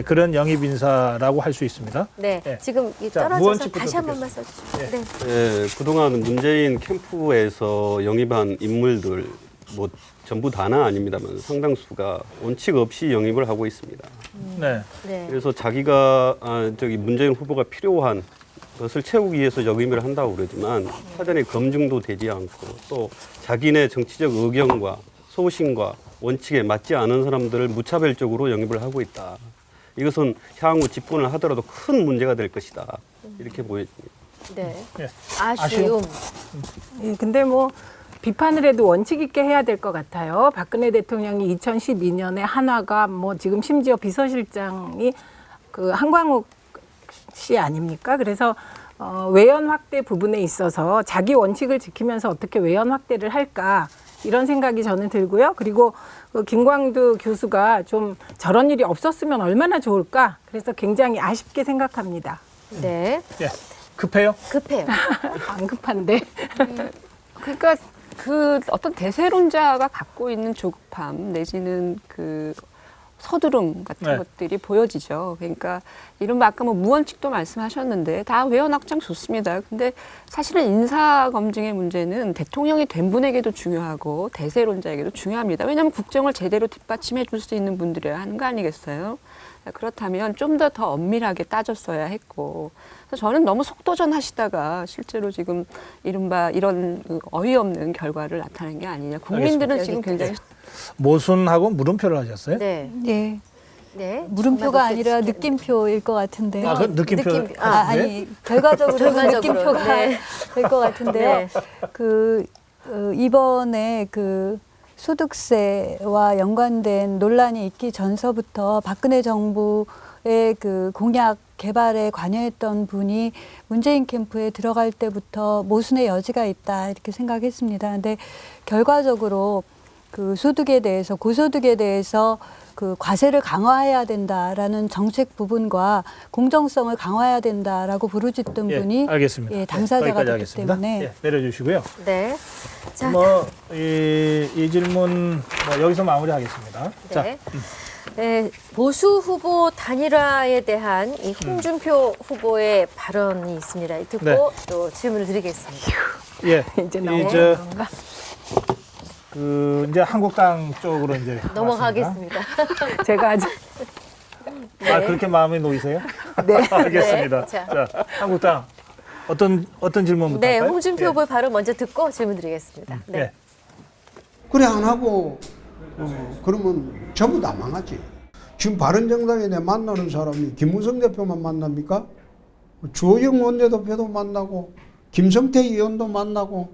그런 영입 인사라고 할 수 있습니다. 네, 예. 지금 이 자, 떨어져서 무원칙부터 다시 한 번만 써주시죠. 예. 네. 네, 그동안 문재인 캠프에서 영입한 인물들 뭐 전부 다는 아닙니다만 상당수가 원칙 없이 영입을 하고 있습니다. 네. 네. 그래서 자기가 문재인 후보가 필요한 것을 채우기 위해서 영입을 한다고 그러지만 사전에 검증도 되지 않고 또 자기네 정치적 의견과 소신과 원칙에 맞지 않은 사람들을 무차별적으로 영입을 하고 있다. 이것은 향후 집권을 하더라도 큰 문제가 될 것이다. 이렇게 보여집니다. 네. 예. 아쉬움. 예, 근데 뭐 비판을 해도 원칙 있게 해야 될 것 같아요. 박근혜 대통령이 2012년에 한화가 뭐 지금 심지어 비서실장이 그 한광욱 씨 아닙니까? 그래서 외연 확대 부분에 있어서 자기 원칙을 지키면서 어떻게 외연 확대를 할까 이런 생각이 저는 들고요. 그리고 그 김광두 교수가 좀 저런 일이 없었으면 얼마나 좋을까? 그래서 굉장히 아쉽게 생각합니다. 네. 예. 급해요? 급해요. 안 급한데. 그러니까 그 어떤 대세론자가 갖고 있는 조급함 내지는 그 서두름 같은 네. 것들이 보여지죠. 그러니까 이런 아까 뭐 무원칙도 말씀하셨는데 다 외연 확장 좋습니다. 근데 사실은 인사 검증의 문제는 대통령이 된 분에게도 중요하고 대세론자에게도 중요합니다. 왜냐하면 국정을 제대로 뒷받침해 줄 수 있는 분들이어야 하는 거 아니겠어요? 그렇다면 좀 더 엄밀하게 따졌어야 했고 그래서 저는 너무 속도전 하시다가 실제로 지금 이른바 이런 어이없는 결과를 나타낸 게 아니냐. 국민들은 알겠습니다. 지금 굉장히 모순하고 물음표를 하셨어요? 네. 예. 네. 물음표가 아니라 시키는- 느낌표일 것 같은데요. 아, 그 느낌표. 느낌- 네? 아니 결과적으로 느낌표가 네. 될 것 같은데요. 네. 이번에 그 소득세와 연관된 논란이 있기 전서부터 박근혜 정부의 그 공약 개발에 관여했던 분이 문재인 캠프에 들어갈 때부터 모순의 여지가 있다 이렇게 생각했습니다. 근데 결과적으로 그 소득에 대해서 고소득에 대해서 그 과세를 강화해야 된다라는 정책 부분과 공정성을 강화해야 된다라고 부르짖던 예, 분이 알겠습니다. 당사자가 여기까지 됐기 하겠습니다. 때문에 예, 내려주시고요. 네. 자, 이 질문 여기서 마무리하겠습니다. 네. 자, 네, 보수 후보 단일화에 대한 이 홍준표 후보의 발언이 있습니다. 듣고 네. 또 질문을 드리겠습니다. 예, 이제 나오는 건가? 이제 한국당 쪽으로 이제 넘어가겠습니다. 제가 아직 네. 아, 그렇게 마음에 놓이세요? 네. 알겠습니다. 네, 자. 자, 한국당 어떤 질문부터 네, 할까요? 홍준표 예. 후보의 발언 먼저 듣고 질문 드리겠습니다. 네. 예. 그래 안 하고 그러면 전부 다 망하지. 지금 바른정당에 내 만나는 사람이 김무성 대표만 만납니까? 주호영 원내대표도 만나고 김성태 의원도 만나고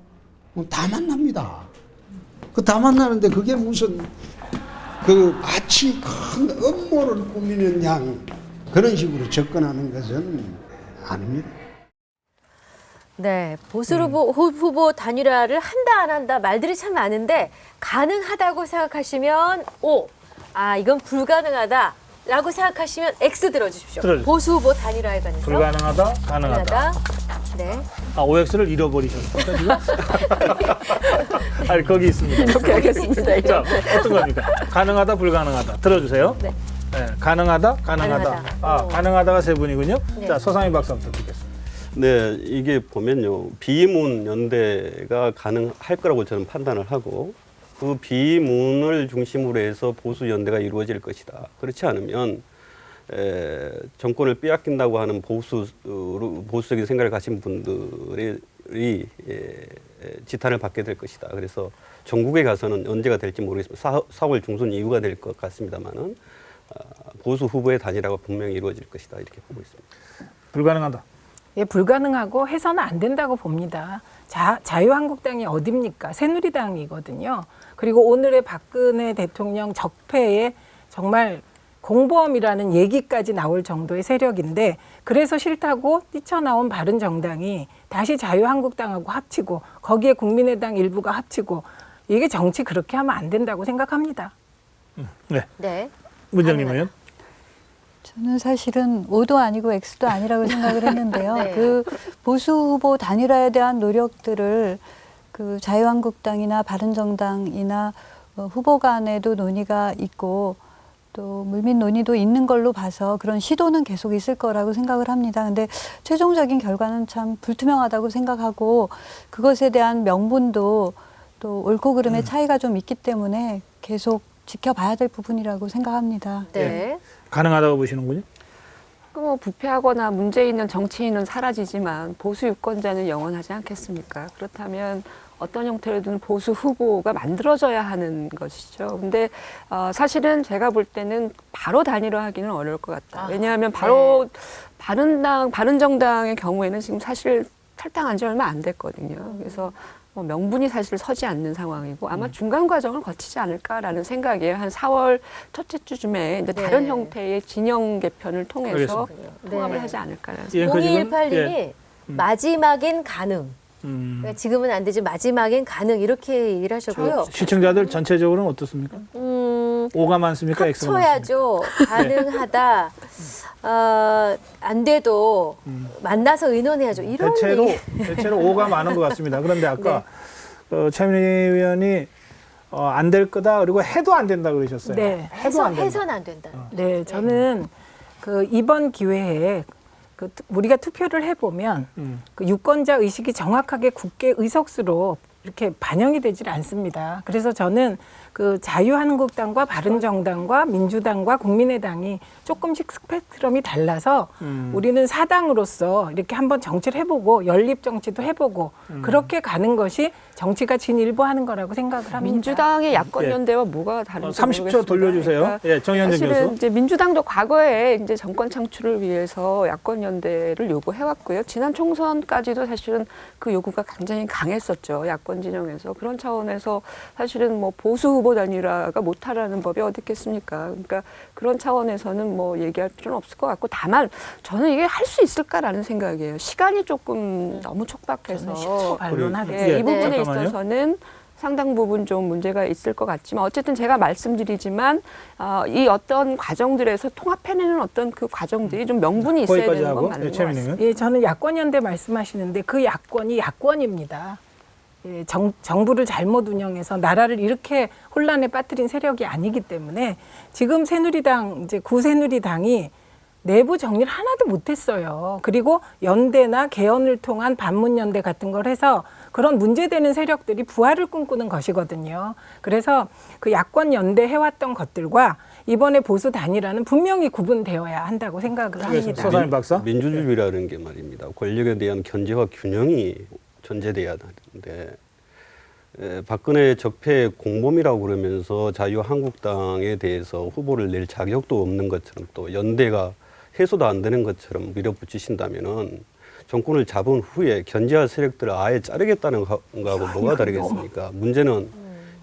다 만납니다. 그 다 만나는데 그게 무슨 그 마치 큰 음모를 꾸미는 양 그런 식으로 접근하는 것은 아닙니다. 네, 보수 후보 단일화를 한다 안 한다 말들이 참 많은데 가능하다고 생각하시면 O, 이건 불가능하다라고 생각하시면 X 들어주십시오. 들어주세요. 보수 후보 단일화에 관해서 불가능하다, 가능하다. 네. OX를 잃어버리셨습니까 지금? 아니 거기 있습니다. 이렇게 하겠습니다. 자, 어떤 겁니까? 가능하다, 불가능하다. 들어주세요. 네. 네, 가능하다, 가능하다. 가능하다. 가능하다가 세 분이군요. 네. 자, 서상희 박사부터 듣겠습니다. 네, 이게 보면요. 비문 연대가 가능할 거라고 저는 판단을 하고 그 비문을 중심으로 해서 보수 연대가 이루어질 것이다. 그렇지 않으면 정권을 빼앗긴다고 하는 보수적인 생각을 가진 분들이 지탄을 받게 될 것이다. 그래서 전국에 가서는 언제가 될지 모르겠습니다. 4월 중순 이후가 될 것 같습니다만은 보수 후보의 단일화가 분명히 이루어질 것이다. 이렇게 보고 있습니다. 불가능하다. 예, 불가능하고 해서는 안 된다고 봅니다. 자유한국당이 어딥니까? 새누리당이거든요. 그리고 오늘의 박근혜 대통령 적폐에 정말 공범이라는 얘기까지 나올 정도의 세력인데 그래서 싫다고 뛰쳐나온 바른정당이 다시 자유한국당하고 합치고 거기에 국민의당 일부가 합치고 이게 정치 그렇게 하면 안 된다고 생각합니다. 네. 네. 문정님 의원. 저는 사실은 O도 아니고 X도 아니라고 생각을 했는데요. 네. 그 보수 후보 단일화에 대한 노력들을 그 자유한국당이나 바른정당이나 후보 간에도 논의가 있고 또 물밑 논의도 있는 걸로 봐서 그런 시도는 계속 있을 거라고 생각을 합니다. 근데 최종적인 결과는 참 불투명하다고 생각하고 그것에 대한 명분도 또 옳고 그름의 차이가 좀 있기 때문에 계속 지켜봐야 될 부분이라고 생각합니다. 네. 가능하다고 보시는군요. 뭐 부패하거나 문제 있는 정치인은 사라지지만 보수 유권자는 영원하지 않겠습니까? 그렇다면 어떤 형태로든 보수 후보가 만들어져야 하는 것이죠. 근데 사실은 제가 볼 때는 바로 단일화하기는 어려울 것 같다. 왜냐하면 바로 바른정당의 경우에는 지금 사실 탈당한 지 얼마 안 됐거든요. 그래서 뭐 명분이 사실 서지 않는 상황이고 아마 중간 과정을 거치지 않을까라는 생각이에요. 한 4월 첫째 주쯤에 이제 다른 형태의 진영 개편을 통해서 통합을 하지 않을까라는 생각. 0218님이 마지막엔 가능. 그러니까 지금은 안 되지 마지막엔 가능 이렇게 얘기를 하셨고요. 시청자들 전체적으로는 어떻습니까? O가 많습니까? X가 많습니까? 합쳐야죠. 가능하다. 안 돼도 만나서 의논해야죠. 이런 대체로 O가 많은 것 같습니다. 그런데 아까 최민희 의원이 안 될 거다 그리고 해도 안 된다 그러셨어요. 네. 해서는 안 된다. 네, 저는 그 이번 기회에 우리가 투표를 해보면 그 유권자 의식이 정확하게 국회 의석수로 이렇게 반영이 되질 않습니다. 그래서 저는 그 자유한국당과 바른정당과 민주당과 국민의당이 조금씩 스펙트럼이 달라서 우리는 사당으로서 이렇게 한번 정치를 해보고 연립 정치도 해보고 그렇게 가는 것이 정치가 진일보하는 거라고 생각을 합니다. 민주당의 야권 연대와 뭐가 다른지 30초 돌려주세요. 그러니까 예, 정현정 교수. 사실은 이제 민주당도 과거에 이제 정권 창출을 위해서 야권 연대를 요구해왔고요. 지난 총선까지도 사실은 그 요구가 굉장히 강했었죠. 야권 진영에서. 그런 차원에서 사실은 뭐 보수 후보 단일화가 못하라는 법이 어디 있겠습니까? 그러니까 그런 차원에서는 뭐 얘기할 필요는 없을 것 같고 다만 저는 이게 할 수 있을까라는 생각이에요. 시간이 조금 너무 촉박해서 반론하겠습니다. 이 부분에 있어서는 상당 부분 좀 문제가 있을 것 같지만 어쨌든 제가 말씀드리지만 이 어떤 과정들에서 통합해내는 어떤 그 과정들이 좀 명분이 있어야 되는 건 맞는 것 같습니다. 예, 저는 야권연대 말씀하시는데 그 야권이 야권입니다. 예, 정부를 잘못 운영해서 나라를 이렇게 혼란에 빠뜨린 세력이 아니기 때문에 지금 새누리당 이제 구새누리당이 내부 정리를 하나도 못했어요. 그리고 연대나 개헌을 통한 반문연대 같은 걸 해서 그런 문제되는 세력들이 부활을 꿈꾸는 것이거든요. 그래서 그 야권 연대 해왔던 것들과 이번에 보수 단일화는 분명히 구분되어야 한다고 생각을 합니다. 서상임 박사. 민주주의라는 게 말입니다. 권력에 대한 견제와 균형이 존재돼야 하는데 박근혜 적폐 공범이라고 그러면서 자유한국당에 대해서 후보를 낼 자격도 없는 것처럼 또 연대가 해소도 안 되는 것처럼 밀어붙이신다면은 정권을 잡은 후에 견제할 세력들을 아예 자르겠다는 거하고 뭐가 다르겠습니까? 문제는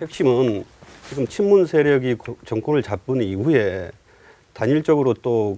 핵심은 지금 친문 세력이 정권을 잡은 이후에 단일적으로 또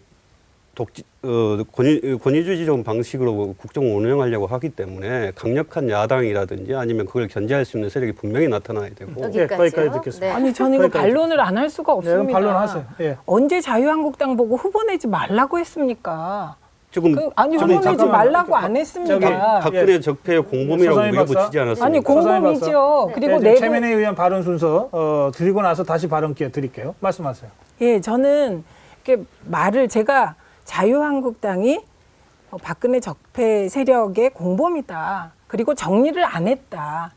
권위주의적 방식으로 국정을 운영하려고 하기 때문에 강력한 야당이라든지 아니면 그걸 견제할 수 있는 세력이 분명히 나타나야 되고. 거기까지 듣겠습니다. 네. 아니 저는 이거 반론을 안 할 수가 없습니다. 네, 반론하세요. 예. 언제 자유한국당 보고 후보 내지 말라고 했습니까? 지금 후보 내지 말라고 안 했습니다. 박근혜 적폐 공범이라고 밀어붙이지 않았습니까? 아니 공범이죠. 그리고 내부 최민희 의원 발언 순서 드리고 나서 다시 발언 기회 드릴게요. 말씀하세요. 예, 저는 이렇게 말을 제가 자유한국당이 박근혜 적폐 세력의 공범이다. 그리고 정리를 안 했다.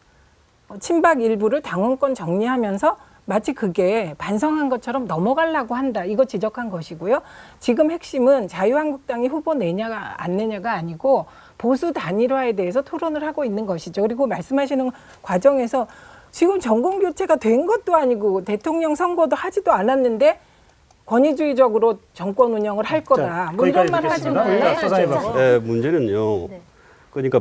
친박 일부를 당원권 정리하면서 마치 그게 반성한 것처럼 넘어가려고 한다. 이거 지적한 것이고요. 지금 핵심은 자유한국당이 후보 내냐가 안 내냐가 아니고 보수 단일화에 대해서 토론을 하고 있는 것이죠. 그리고 말씀하시는 과정에서 지금 정권 교체가 된 것도 아니고 대통령 선거도 하지도 않았는데 권위주의적으로 정권 운영을 할 거다. 뭐 이런 말 하지 말라요. 문제는요. 그러니까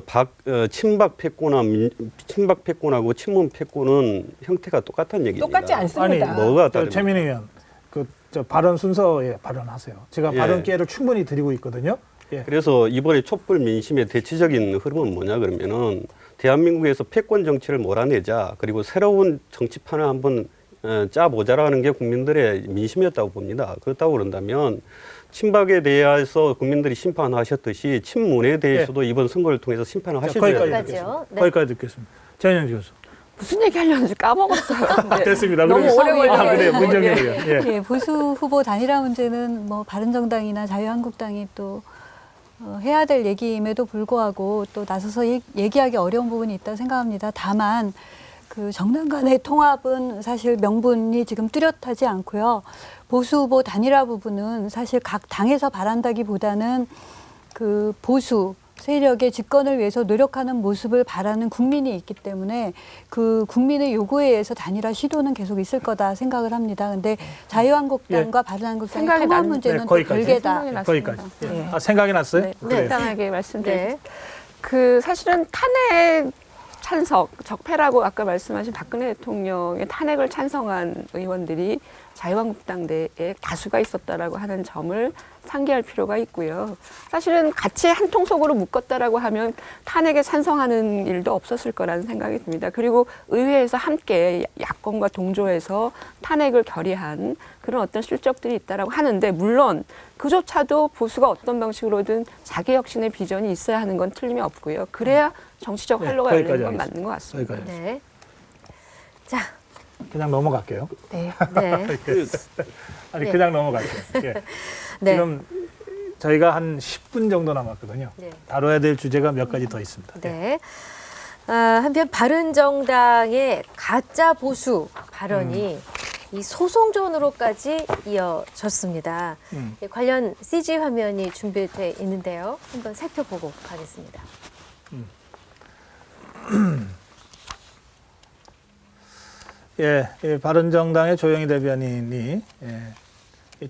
친박 패권하고 친문 패권은 형태가 똑같은 얘기입니다. 똑같지 않습니다. 아니, 뭐가 다릅니까? 최민희 의원, 저 발언 순서에 발언하세요. 제가 발언 기회를 충분히 드리고 있거든요. 그래서 이번에 촛불 민심의 대체적인 흐름은 뭐냐 그러면은 대한민국에서 패권 정치를 몰아내자, 그리고 새로운 정치판을 한번 짜보자라는 게 국민들의 민심이었다고 봅니다. 그렇다고 그런다면 친박에 대해서 국민들이 심판하셨듯이 친문에 대해서도 이번 선거를 통해서 심판을 하셔야 돼요. 거기까지 듣겠습니다. 전현희 교수. 무슨 얘기 하려는지 까먹었어요. 네. 됐습니다. 너무 오래 걸려요. 그래요. 문정인 의원. 예, 보수 후보 단일화 문제는 뭐 바른정당이나 자유한국당이 또 해야 될 얘기임에도 불구하고 또 나서서 얘기하기 어려운 부분이 있다고 생각합니다. 다만 그 정당 간의 통합은 사실 명분이 지금 뚜렷하지 않고요. 보수 후보 단일화 부분은 사실 각 당에서 바란다기보다는 그 보수 세력의 집권을 위해서 노력하는 모습을 바라는 국민이 있기 때문에 그 국민의 요구에 의해서 단일화 시도는 계속 있을 거다 생각을 합니다. 근데 자유한국당과 바른한국당의 통합 문제는 또 별개다. 거기까지. 생각이 났어요? 네, 간단하게 말씀드릴게요. 사실은 탄핵 찬성, 적폐라고 아까 말씀하신 박근혜 대통령의 탄핵을 찬성한 의원들이 자유한국당 내에 다수가 있었다라고 하는 점을 상기할 필요가 있고요. 사실은 같이 한 통속으로 묶었다라고 하면 탄핵에 찬성하는 일도 없었을 거라는 생각이 듭니다. 그리고 의회에서 함께 야권과 동조해서 탄핵을 결의한 그런 어떤 실적들이 있다라고 하는데, 물론 그조차도 보수가 어떤 방식으로든 자기 혁신의 비전이 있어야 하는 건 틀림이 없고요. 그래야 정치적 활로가 열리는 건 맞는 것 같습니다. 네. 자. 그냥 넘어갈게요. 네. 아니, 그냥 넘어갈게요. 네. 지금 저희가 한 10분 정도 남았거든요. 네. 다뤄야 될 주제가 몇 가지 더 있습니다. 네. 한편 바른정당의 가짜 보수 발언이 이 소송전으로까지 이어졌습니다. 관련 CG 화면이 준비되어 있는데요. 한번 살펴보고 가겠습니다. 바른정당의 조영희 대변인이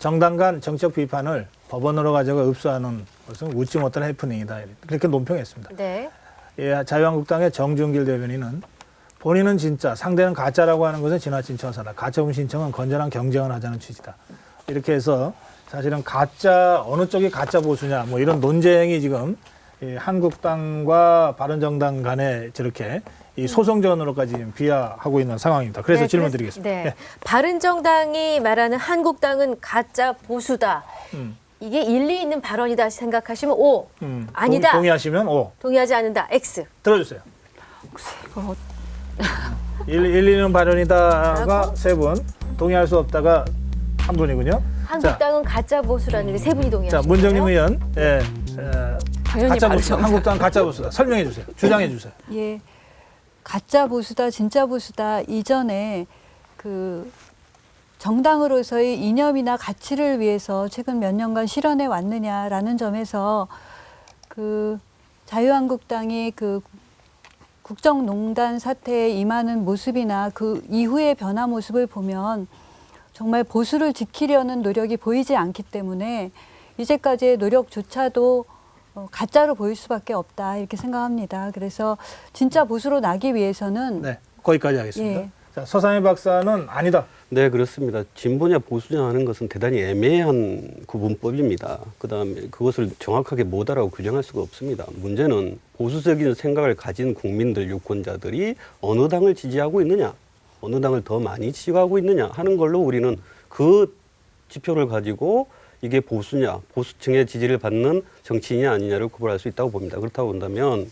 정당 간 정책 비판을 법원으로 가져가 읍수하는 것은 웃지 못할 해프닝이다. 그렇게 논평했습니다. 네. 자유한국당의 정준길 대변인은 본인은 진짜, 상대는 가짜라고 하는 것은 지나친 처사다. 가처분 신청은 건전한 경쟁을 하자는 취지다. 이렇게 해서 사실은 가짜, 어느 쪽이 가짜 보수냐, 뭐 이런 논쟁이 지금 한국당과 바른정당 간에 저렇게 이 소송전으로까지 비화하고 있는 상황입니다. 그래서 질문 드리겠습니다. 네. 바른정당이 말하는 한국당은 가짜 보수다. 이게 일리 있는 발언이다 생각하시면 O. 아니다. 동의하시면 O. 동의하지 않는다. X. 들어주세요. 일리 있는 발언이다가 3분, 동의할 수 없다가 1분이군요. 한국당은 가짜 보수라는 게 3분이 동의하시죠. 자, 문정인 의원. 가짜 보수, 한국당 가짜 보수다. 설명해 주세요. 주장해 주세요. 예. 가짜 보수다, 진짜 보수다 이전에 그 정당으로서의 이념이나 가치를 위해서 최근 몇 년간 실현해 왔느냐라는 점에서 그 자유한국당이 그 국정농단 사태에 임하는 모습이나 그 이후의 변화 모습을 보면 정말 보수를 지키려는 노력이 보이지 않기 때문에 이제까지의 노력조차도 가짜로 보일 수밖에 없다 이렇게 생각합니다. 그래서 진짜 보수로 나기 위해서는 네, 거기까지 하겠습니다. 자, 서상희 박사는 아니다. 네, 그렇습니다. 진보냐 보수냐 하는 것은 대단히 애매한 구분법입니다. 그다음에 그것을 정확하게 뭐다라고 규정할 수가 없습니다. 문제는 보수적인 생각을 가진 국민들, 유권자들이 어느 당을 지지하고 있느냐, 어느 당을 더 많이 지지하고 있느냐 하는 걸로 우리는 그 지표를 가지고 이게 보수냐, 보수층의 지지를 받는 정치인이 아니냐를 구분할 수 있다고 봅니다. 그렇다고 본다면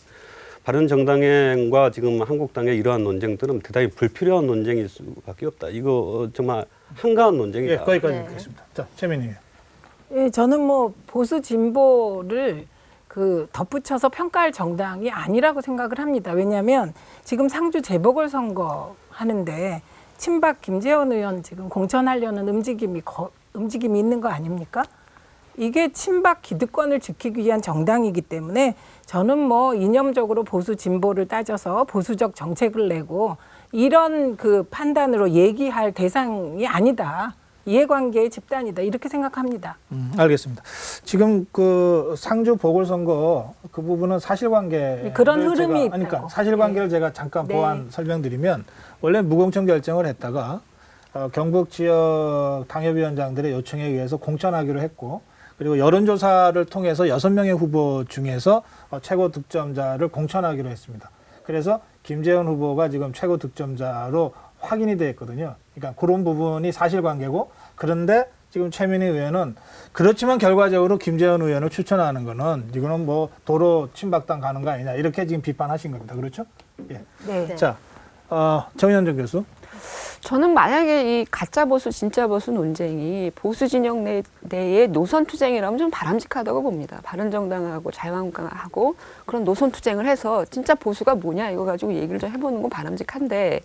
바른정당과 지금 한국당의 이러한 논쟁들은 대단히 불필요한 논쟁일 수밖에 없다. 이거 정말 한가한 논쟁이다. 예, 거기까지 듣겠습니다. 자, 최민희. 예, 저는 뭐 보수 진보를 그 덧붙여서 평가할 정당이 아니라고 생각을 합니다. 왜냐하면 지금 상주 재보궐선거 하는데 친박 김재원 의원 지금 공천하려는 움직임이 있는 거 아닙니까? 이게 친박 기득권을 지키기 위한 정당이기 때문에 저는 뭐 이념적으로 보수 진보를 따져서 보수적 정책을 내고 이런 그 판단으로 얘기할 대상이 아니다. 이해관계의 집단이다 이렇게 생각합니다. 알겠습니다. 지금 그 상주 보궐선거 그 부분은 사실관계 그런 흐름이 있다고. 그러니까 사실관계를 제가 잠깐 보완 설명드리면 원래 무공천 결정을 했다가 경북 지역 당협위원장들의 요청에 의해서 공천하기로 했고 그리고 여론조사를 통해서 6명의 후보 중에서 최고 득점자를 공천하기로 했습니다. 그래서 김재원 후보가 지금 최고 득점자로 확인이 되어 있거든요. 그러니까 그런 부분이 사실관계고 그런데 지금 최민희 의원은 그렇지만 결과적으로 김재원 의원을 추천하는 거는 이거는 뭐 도로 친박당 가는 거 아니냐 이렇게 지금 비판하신 겁니다. 그렇죠? 예. 네. 자, 정현정 교수. 저는 만약에 이 가짜 보수, 진짜 보수 논쟁이 보수 진영 내의 노선 투쟁이라면 좀 바람직하다고 봅니다. 바른정당하고 자유한국당하고 그런 노선 투쟁을 해서 진짜 보수가 뭐냐 이거 가지고 얘기를 좀 해보는 건 바람직한데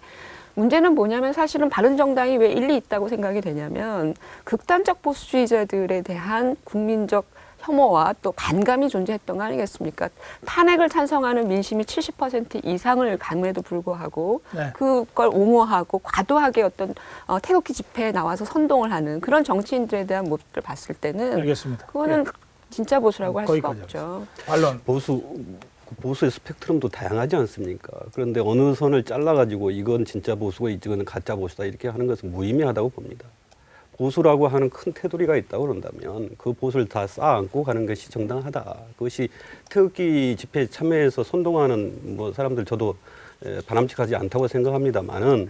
문제는 뭐냐면 사실은 바른정당이 왜 일리 있다고 생각이 되냐면 극단적 보수주의자들에 대한 국민적 혐오와 또 반감이 존재했던 거 아니겠습니까? 탄핵을 찬성하는 민심이 70% 이상을 감에도 불구하고 네. 그걸 옹호하고 과도하게 어떤 태극기 집회에 나와서 선동을 하는 그런 정치인들에 대한 모습을 봤을 때는 알겠습니다. 그거는 예. 진짜 보수라고 할 수가 거기까지 없죠. 반론. 보수의 스펙트럼도 다양하지 않습니까? 그런데 어느 선을 잘라가지고 이건 진짜 보수고 이건 가짜 보수다 이렇게 하는 것은 무의미하다고 봅니다. 보수라고 하는 큰 테두리가 있다고 그런다면 그 보수를 다 쌓아안고 가는 것이 정당하다. 그것이 태극기 집회에 참여해서 선동하는 뭐 사람들 저도 바람직하지 않다고 생각합니다만은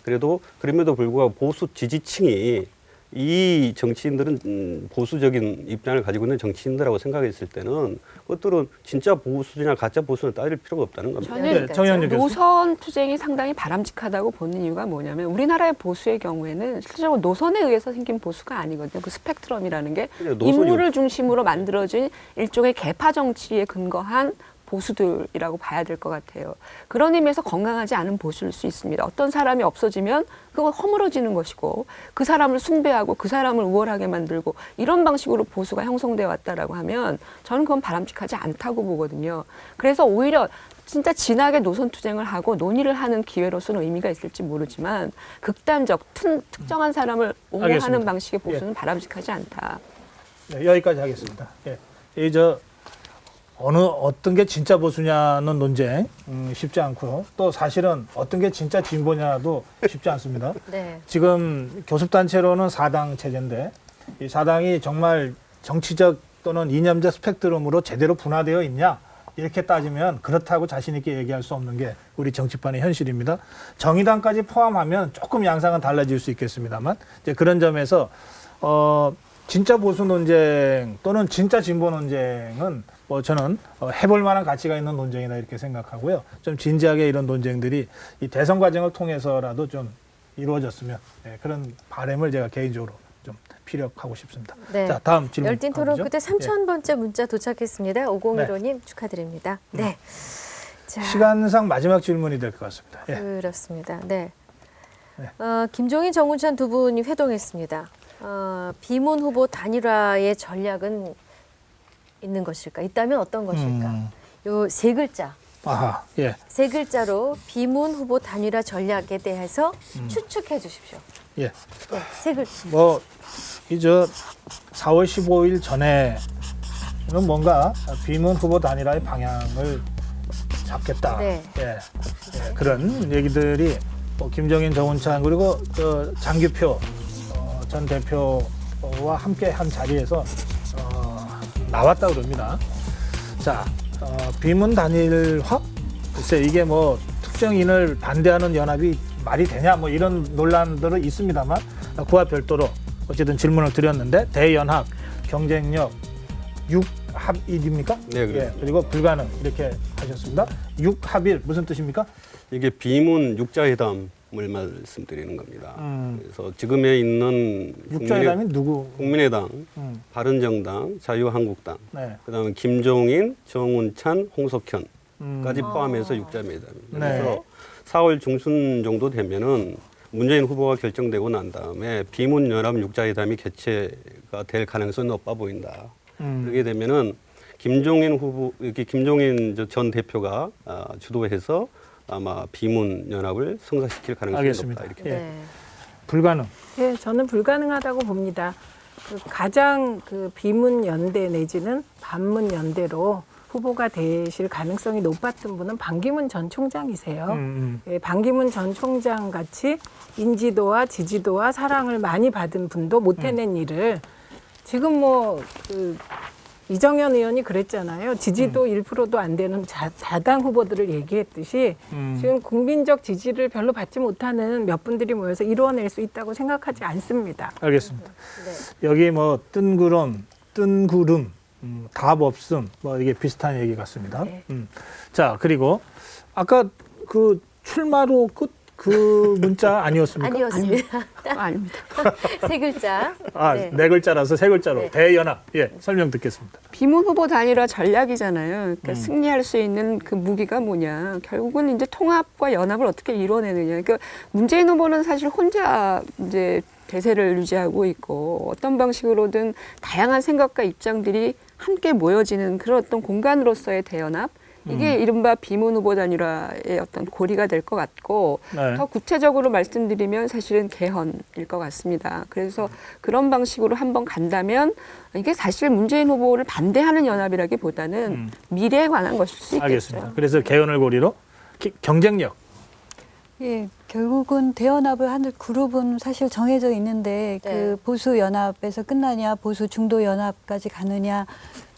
그래도 그럼에도 불구하고 보수 지지층이 이 정치인들은 보수적인 입장을 가지고 있는 정치인들하고 생각했을 때는 그것들은 진짜 보수냐 가짜 보수냐 따질 필요가 없다는 겁니다. 저는 노선 투쟁이 상당히 바람직하다고 보는 이유가 뭐냐면 우리나라의 보수의 경우에는 실제로 노선에 의해서 생긴 보수가 아니거든요. 그 스펙트럼이라는 게 인물을 중심으로 만들어진 일종의 계파 정치에 근거한 보수들이라고 봐야 될 것 같아요. 그런 의미에서 건강하지 않은 보수일 수 있습니다. 어떤 사람이 없어지면 그건 허물어지는 것이고 그 사람을 숭배하고 그 사람을 우월하게 만들고 이런 방식으로 보수가 형성되어 왔다라고 하면 저는 그건 바람직하지 않다고 보거든요. 그래서 오히려 진짜 진하게 노선 투쟁을 하고 논의를 하는 기회로서는 의미가 있을지 모르지만 극단적 특정한 사람을 옹호하는 알겠습니다. 방식의 보수는 바람직하지 않다. 네, 여기까지 하겠습니다. 어떤 게 진짜 보수냐는 논쟁 쉽지 않고요. 또 사실은 어떤 게 진짜 진보냐도 쉽지 않습니다. 네. 지금 교섭단체로는 4당 체제인데 이 4당이 정말 정치적 또는 이념적 스펙트럼으로 제대로 분화되어 있냐 이렇게 따지면 그렇다고 자신 있게 얘기할 수 없는 게 우리 정치판의 현실입니다. 정의당까지 포함하면 조금 양상은 달라질 수 있겠습니다만 이제 그런 점에서 진짜 보수 논쟁 또는 진짜 진보 논쟁은 저는 해볼 만한 가치가 있는 논쟁이다 이렇게 생각하고요. 좀 진지하게 이런 논쟁들이 이 대선 과정을 통해서라도 좀 이루어졌으면 그런 바람을 제가 개인적으로 좀 피력하고 싶습니다. 네. 자, 다음 질문. 열띤 토론 끝에 3,000번째 문자 도착했습니다. 5015님 축하드립니다. 네. 자, 시간상 마지막 질문이 될 것 같습니다. 그렇습니다. 네. 김종인, 정운찬 두 분이 회동했습니다. 비문 후보 단일화의 전략은 있는 것일까? 있다면 어떤 것일까? 요 세 글자. 아하, 예. 세 글자로 비문 후보 단일화 전략에 대해서 추측해 주십시오. 예. 네, 세 글자. 이제 4월 15일 전에는 뭔가 비문 후보 단일화의 방향을 잡겠다. 네. 그런 얘기들이 김종인, 정운찬 그리고 장규표 전 대표와 함께 한 자리에서 나왔다 그럽니다. 자, 비문 단일화? 글쎄 이게 특정인을 반대하는 연합이 말이 되냐 이런 논란들은 있습니다만 그와 별도로 어쨌든 질문을 드렸는데 대연합, 경쟁력, 육합일입니까? 네, 그렇습니다. 그리고 불가능 이렇게 하셨습니다. 육합일 무슨 뜻입니까? 이게 비문 육자회담을 말씀드리는 겁니다. 그래서 지금에 있는 육자회담이 누구? 국민의당, 바른정당, 자유한국당, 네. 그다음에 김종인, 정운찬, 홍석현까지 포함해서 육자회담입니다. 그래서 4월 중순 정도 되면은 문재인 후보가 결정되고 난 다음에 비문연합 육자회담이 개최가 될 가능성이 높아 보인다. 그렇게 되면은 김종인 전 대표가 주도해서 아마 비문연합을 성사시킬 가능성이 알겠습니다. 높다. 이렇게. 예. 불가능. 네, 저는 불가능하다고 봅니다. 가장 비문 연대 내지는 반문 연대로 후보가 되실 가능성이 높았던 분은 반기문 전 총장이세요. 예, 반기문 전 총장 같이 인지도와 지지도와 사랑을 많이 받은 분도 못 해낸 일을 지금 이정현 의원이 그랬잖아요. 지지도 1%도 안 되는 자당 후보들을 얘기했듯이 지금 국민적 지지를 별로 받지 못하는 몇 분들이 모여서 이뤄낼 수 있다고 생각하지 않습니다. 알겠습니다. 여기 뜬구름, 답 없음, 이게 비슷한 얘기 같습니다. 네. 자, 그리고 아까 출마로 끝 그 문자 아니었습니까? 아니었습니다. 아닙니다. 세 글자. 네 글자라서 세 글자로. 네. 대연합. 예, 설명 듣겠습니다. 비문 후보 단일화 전략이잖아요. 그러니까 승리할 수 있는 그 무기가 뭐냐. 결국은 이제 통합과 연합을 어떻게 이뤄내느냐. 그러니까 문재인 후보는 사실 혼자 이제 대세를 유지하고 있고 어떤 방식으로든 다양한 생각과 입장들이 함께 모여지는 그런 어떤 공간으로서의 대연합. 이게 이른바 비문 후보 단일화의 어떤 고리가 될 것 같고 네. 더 구체적으로 말씀드리면 사실은 개헌일 것 같습니다. 그래서 그런 방식으로 한번 간다면 이게 사실 문재인 후보를 반대하는 연합이라기보다는 미래에 관한 것일 수 있겠죠. 알겠습니다. 그래서 개헌을 고리로 경쟁력. 예, 결국은 대연합을 하는 그룹은 사실 정해져 있는데 그 보수 연합에서 끝나냐, 보수 중도 연합까지 가느냐,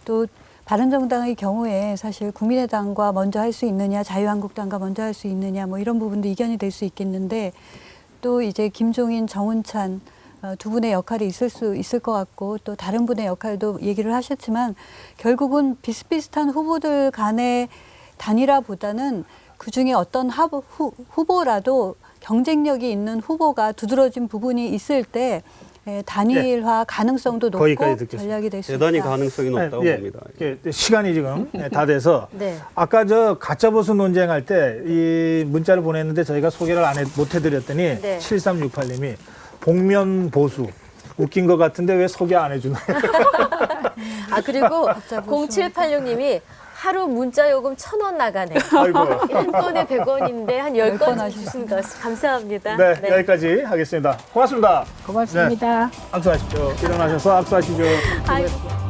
또 바른정당의 경우에 사실 국민의당과 먼저 할 수 있느냐, 자유한국당과 먼저 할 수 있느냐, 이런 부분도 이견이 될 수 있겠는데 또 이제 김종인, 정운찬 두 분의 역할이 있을 수 있을 것 같고 또 다른 분의 역할도 얘기를 하셨지만 결국은 비슷비슷한 후보들 간의 단일화보다는 그중에 어떤 후보라도 경쟁력이 있는 후보가 두드러진 부분이 있을 때 단일화 가능성도 높고 전략이 될 수 있다. 대단히 가능성이 높다고 봅니다. 시간이 지금 다 돼서 아까 가짜보수 논쟁할 때 이 문자를 보냈는데 저희가 소개를 못 해드렸더니 7368님이 복면 보수 웃긴 것 같은데 왜 소개 안 해주나요? 그리고 0786님이 하루 문자 요금 1,000원 나가네. 아이고. 한 건에 100원인데 한 10건 주신 것 감사합니다. 네, 여기까지 하겠습니다. 고맙습니다. 고맙습니다. 악수하십시오. 일어나셔서 악수하시죠. 아이고.